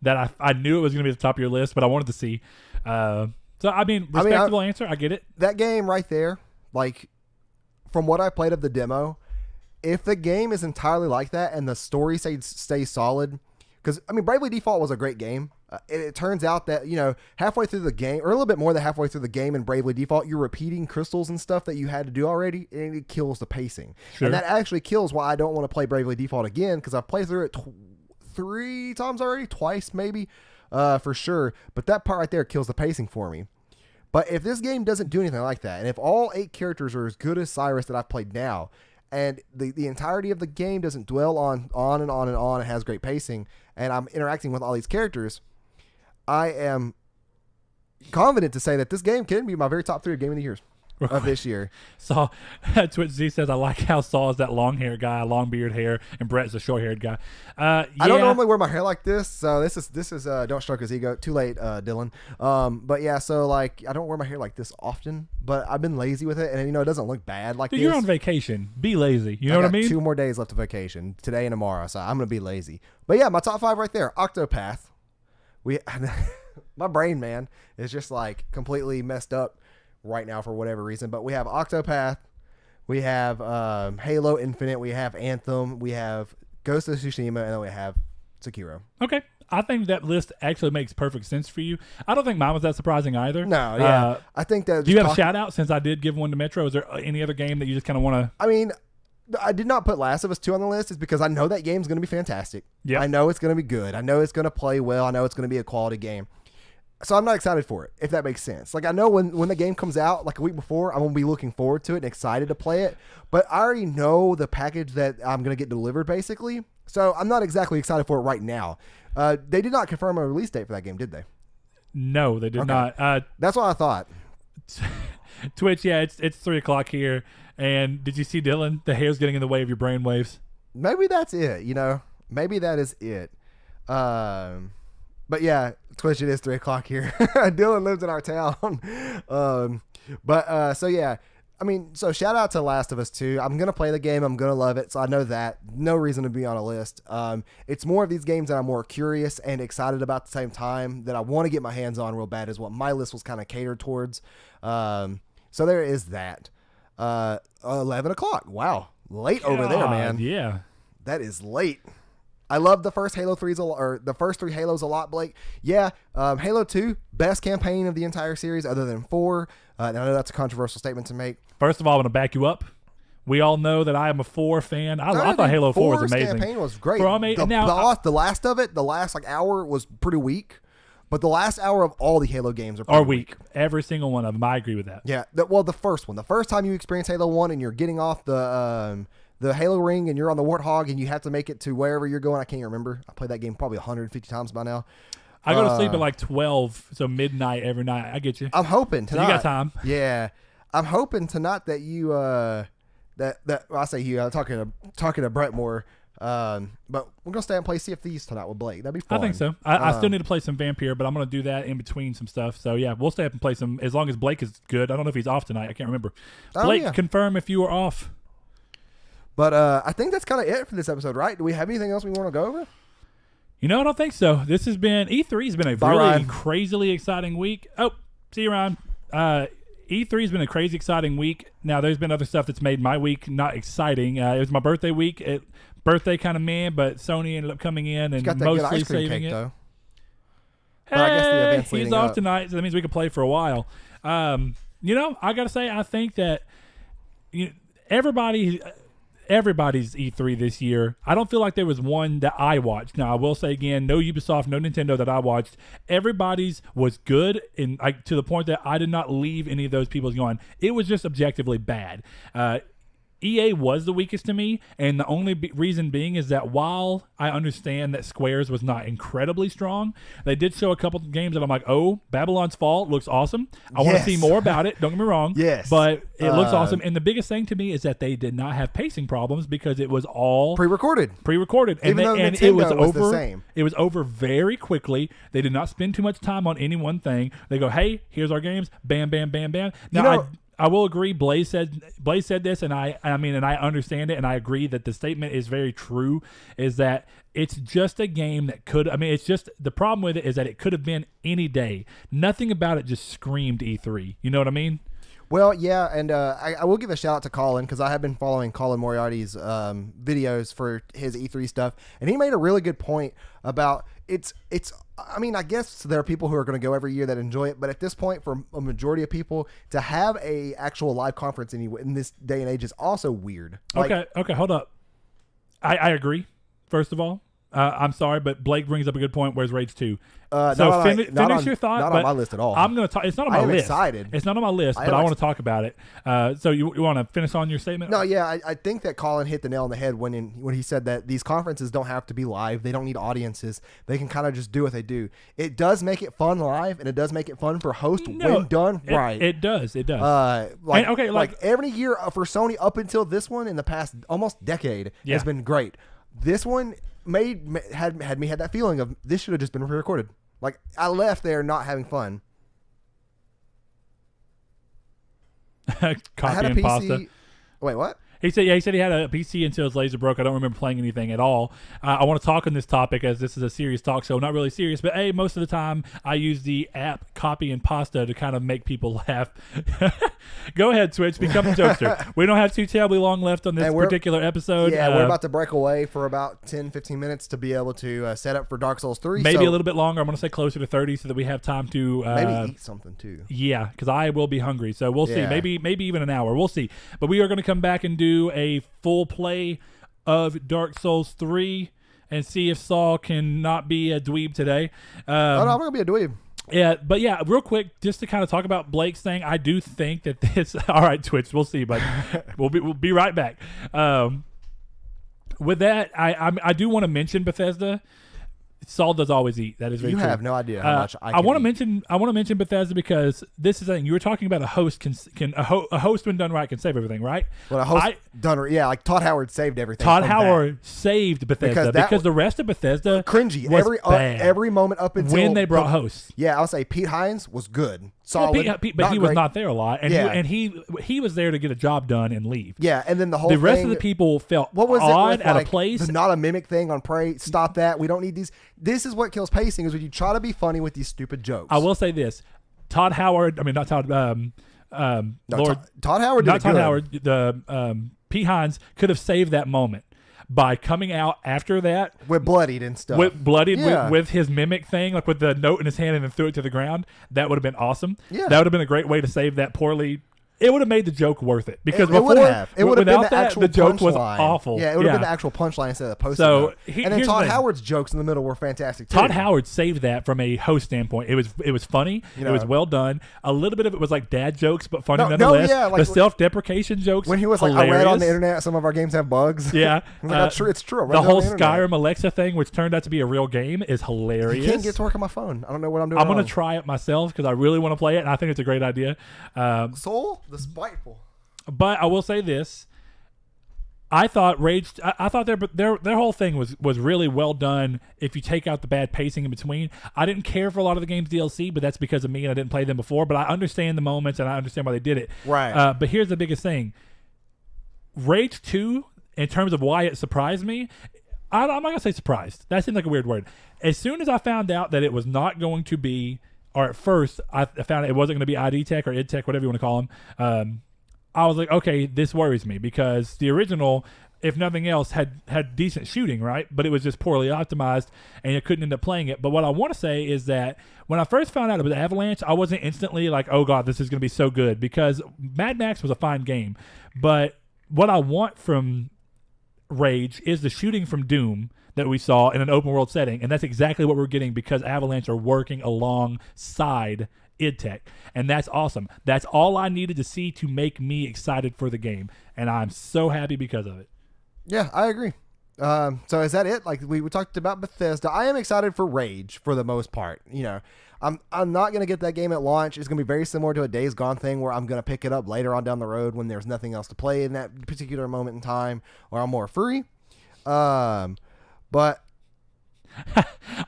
that I knew it was going to be at the top of your list, but I wanted to see. So, I mean, respectable answer. I get it. That game right there, like, from what I played of the demo, if the game is entirely like that and the story stays solid, because I mean, Bravely Default was a great game. It turns out that, you know, halfway through the game, or a little bit more than halfway through the game in Bravely Default, you're repeating crystals and stuff that you had to do already, and it kills the pacing. Sure. And that actually kills why I don't want to play Bravely Default again, because I've played through it 3 times already, twice maybe, for sure. But that part right there kills the pacing for me. But if this game doesn't do anything like that, and if all 8 characters are as good as Cyrus that I've played now, and the entirety of the game doesn't dwell on and on and on, and has great pacing, and I'm interacting with all these characters, I am confident to say that this game can be my very top 3 game of the years of this year. So Twitch Z says, I like how Saul is that long hair guy, long beard hair, and Brett's a short haired guy. Yeah. I don't normally wear my hair like this, so this is don't stroke his ego. Too late, Dylan. But yeah, so like I don't wear my hair like this often, but I've been lazy with it, and you know it doesn't look bad like Dude, this. You're on vacation. Be lazy. You know what I mean? 2 more days left of vacation, today and tomorrow, so I'm gonna be lazy. But yeah, my top 5 right there. Octopath. My brain, man, is just like completely messed up right now for whatever reason. But we have Octopath, we have Halo Infinite, we have Anthem, we have Ghost of Tsushima, and then we have Sekiro. Okay. I think that list actually makes perfect sense for you. I don't think mine was that surprising either. No, yeah. I think that. Do you have a shout out since I did give one to Metro? Is there any other game that you just kind of want to? I mean, I did not put Last of Us 2 on the list is because I know that game's going to be fantastic. Yeah. I know it's going to be good. I know it's going to play well. I know it's going to be a quality game. So I'm not excited for it, if that makes sense. Like, I know when the game comes out, like a week before, I'm going to be looking forward to it and excited to play it. But I already know the package that I'm going to get delivered, basically. So I'm not exactly excited for it right now. They did not confirm a release date for that game, did they? No, they did not. That's what I thought. Twitch, yeah, it's 3 o'clock here. And did you see, Dylan? The hair's getting in the way of your brain waves. Maybe that's it, you know? Maybe that is it. But yeah, Twitch, it is 3 o'clock here. Dylan lives in our town. So yeah, I mean, so shout out to Last of Us 2. I'm going to play the game. I'm going to love it. So I know that. No reason to be on a list. It's more of these games that I'm more curious and excited about at the same time that I want to get my hands on real bad is what my list was kind of catered towards. So there is that. 11 o'clock. Wow. Late over there, man. Yeah. That is late. I love the first Halo 3s or the first 3 Halos a lot, Blake. Yeah, Halo 2, best campaign of the entire series other than 4. I know that's a controversial statement to make. First of all, I'm going to back you up. We all know that I am a 4 fan. I thought Halo 4 was amazing. The campaign was great. The last of it, the last like hour was pretty weak. But the last hour of all the Halo games are weak. Every single one of them. I agree with that. Yeah. The first one. The first time you experience Halo 1 and you're getting off the Halo ring and you're on the Warthog and you have to make it to wherever you're going. I can't remember. I played that game probably 150 times by now. I go to sleep at like 12, so midnight every night. I get you. I'm hoping tonight. So you got time. Yeah. I'm hoping tonight that you, I say you, I'm talking to Brett more. But we're gonna stay and play Sea of Thieves tonight with Blake. That'd be fun. I think so. I still need to play some Vampire, but I'm gonna do that in between some stuff. So yeah, we'll stay up and play some as long as Blake is good. I don't know if he's off tonight. I can't remember. Blake, confirm if you are off. But I think that's kind of it for this episode, right? Do we have anything else we want to go over? You know, I don't think so. This has been E3 has been a really crazily exciting week. Oh, see you around. E3 has been a crazy exciting week. Now, there's been other stuff that's made my week not exciting. It was my birthday week. Birthday kind of man, but Sony ended up coming in and mostly saving it. Though. Hey, I guess the event's he's off tonight, so that means we can play for a while. You know, I got to say, I think that everybody's E3 this year. I don't feel like there was one that I watched. Now, I will say again, no Ubisoft, no Nintendo that I watched. Everybody's was good, and to the point that I did not leave any of those people going, it was just objectively bad. EA was the weakest to me, and the only reason being is that while I understand that Square's was not incredibly strong, they did show a couple of games that I'm like, oh, Babylon's Fall looks awesome. I want to see more about it. Don't get me wrong. Yes. But it looks awesome. And the biggest thing to me is that they did not have pacing problems because it was all pre-recorded. And it was over. The same. It was over very quickly. They did not spend too much time on any one thing. They go, hey, here's our games. Bam, bam, bam, bam. Now, I will agree. Blaze said this, and I understand it, and I agree that the statement is very true. Is that it's just a game that could. I mean, it's just the problem with it is that it could have been any day. Nothing about it just screamed E3. You know what I mean? Well, yeah, and I will give a shout out to Callin because I have been following Callin Moriarty's videos for his E3 stuff, and he made a really good point about it's. I mean, I guess there are people who are going to go every year that enjoy it, but at this point, for a majority of people, to have a actual live conference in this day and age is also weird. Okay, hold up. I agree. First of all, I'm sorry, but Blake brings up a good point. Where's Rage 2? So finish your thought. Not on my list at all. I'm going to talk. It's not on my list. Excited. It's not on my list, but I want to talk about it. So you want to finish on your statement? No, yeah, I think that Callin hit the nail on the head when he said that these conferences don't have to be live. They don't need audiences. They can kind of just do what they do. It does make it fun live, and it does make it fun for hosts when done right. It does. Like every year for Sony up until this one in the past almost decade has been great. This one had me had that feeling of this should have just been pre-recorded. Like, I left there not having fun. Copy I had a and PC. pasta. Wait, what? He said he had a PC until his laser broke. I don't remember playing anything at all. I want to talk on this topic as this is a serious talk show. Not really serious, but most of the time I use the app Copy and Pasta to kind of make people laugh. Go ahead, Twitch. Become a jokester. We don't have too terribly long left on this particular episode. Yeah, we're about to break away for about 10, 15 minutes to be able to set up for Dark Souls 3. Maybe a little bit longer. I'm going to say closer to 30 so that we have time to... maybe eat something, too. Yeah, because I will be hungry. So we'll see. Maybe even an hour. We'll see. But we are going to come back and do a full play of Dark Souls 3 and see if Saul can not be a dweeb today. I'm going to be a dweeb. Yeah, but yeah, real quick, just to kind of talk about Blake's thing, I do think that this... All right, Twitch, we'll see, but we'll be right back. With that, I do want to mention Bethesda. Saul does always eat. That is very true. You have no idea how much I want to mention Bethesda because this is the thing. You were talking about a host a host when done right can save everything, right? Well, a host like Todd Howard saved everything. Todd Howard saved Bethesda because the rest of Bethesda cringy was bad. Every moment up until when they brought hosts. Yeah, I'll say Pete Hines was good. Solid, but he was not there a lot, and he was there to get a job done and leave. Yeah, and then the rest of the people felt odd at a place. The not a mimic thing on Prey. Stop that. We don't need these. This is what kills pacing is when you try to be funny with these stupid jokes. I will say this: Todd Howard. I mean, not Todd. Todd Howard. Not Todd Howard. The Pete Hines could have saved that moment by coming out after that with bloodied and stuff. With his mimic thing, like with the note in his hand and then threw it to the ground. That would have been awesome. Yeah. That would have been a great way to save that poorly. It would have made the joke worth it because it would have. It would have been the actual joke was awful. Yeah, it would have been the actual punchline instead of the post. So and then Todd Howard's jokes in the middle were fantastic too. Todd Howard saved that from a host standpoint. It was funny. It was well done. A little bit of it was like dad jokes, but funny nonetheless. The self-deprecation jokes. When he was like, hilarious. I read on the internet some of our games have bugs. Yeah, it's true. The whole Skyrim Alexa thing, which turned out to be a real game, is hilarious. I can't get to work on my phone. I don't know what I'm doing. I'm going to try it myself because I really want to play it, and I think it's a great idea. Soul the Spiteful. But I will say this: I thought I thought their whole thing was really well done. If you take out the bad pacing in between, I didn't care for a lot of the game's DLC, but that's because of me and I didn't play them before. But I understand the moments and I understand why they did it. Right. But here's the biggest thing: Rage 2, in terms of why it surprised me. I'm not gonna say surprised. That seems like a weird word. As soon as I found out that it was not going to be, or at first I found it wasn't going to be ID Tech or Id Tech, whatever you want to call them. I was like, okay, this worries me because the original, if nothing else, had decent shooting, right? But it was just poorly optimized, and you couldn't end up playing it. But what I want to say is that when I first found out it was Avalanche, I wasn't instantly like, oh, God, this is going to be so good because Mad Max was a fine game. But what I want from Rage is the shooting from Doom that we saw in an open world setting, and that's exactly what we're getting because Avalanche are working alongside id Tech, and that's awesome. That's all I needed to see to make me excited for the game, and I'm so happy because of it. Yeah, I agree. So is that it? Like we talked about Bethesda. I am excited for Rage for the most part. You know, I'm not gonna get that game at launch. It's gonna be very similar to a Days Gone thing where I'm gonna pick it up later on down the road when there's nothing else to play in that particular moment in time, or I'm more free. But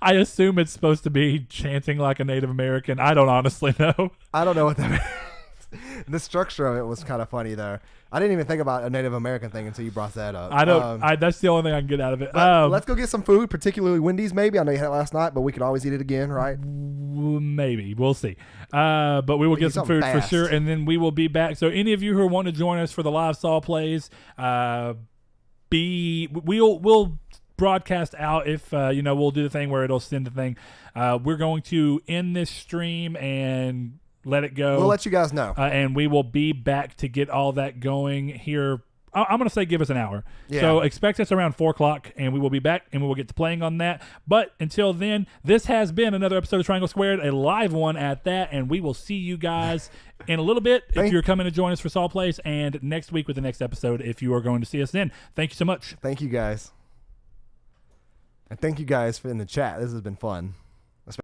I assume it's supposed to be chanting like a Native American. I don't honestly know. I don't know what that means. The structure of it was kind of funny there. I didn't even think about a Native American thing until you brought that up. I don't. That's the only thing I can get out of it. Let's go get some food, particularly Wendy's. Maybe I know you had it last night, but we could always eat it again, right? Maybe we'll see. But we will get some food fast. for sure, and then we will be back. So any of you who want to join us for the live Saw plays, we'll broadcast out if we'll do the thing where it'll send the thing. We're going to end this stream and let it go. We'll let you guys know. And we will be back to get all that going here. I'm going to say give us an hour. Yeah. So expect us around 4 o'clock, and we will be back, and we will get to playing on that. But until then, this has been another episode of Triangle Squared, a live one at that, and we will see you guys in a little bit if you're coming to join us for Saw Plays, and next week with the next episode if you are going to see us then. Thank you so much. Thank you guys. And thank you guys for in the chat. This has been fun.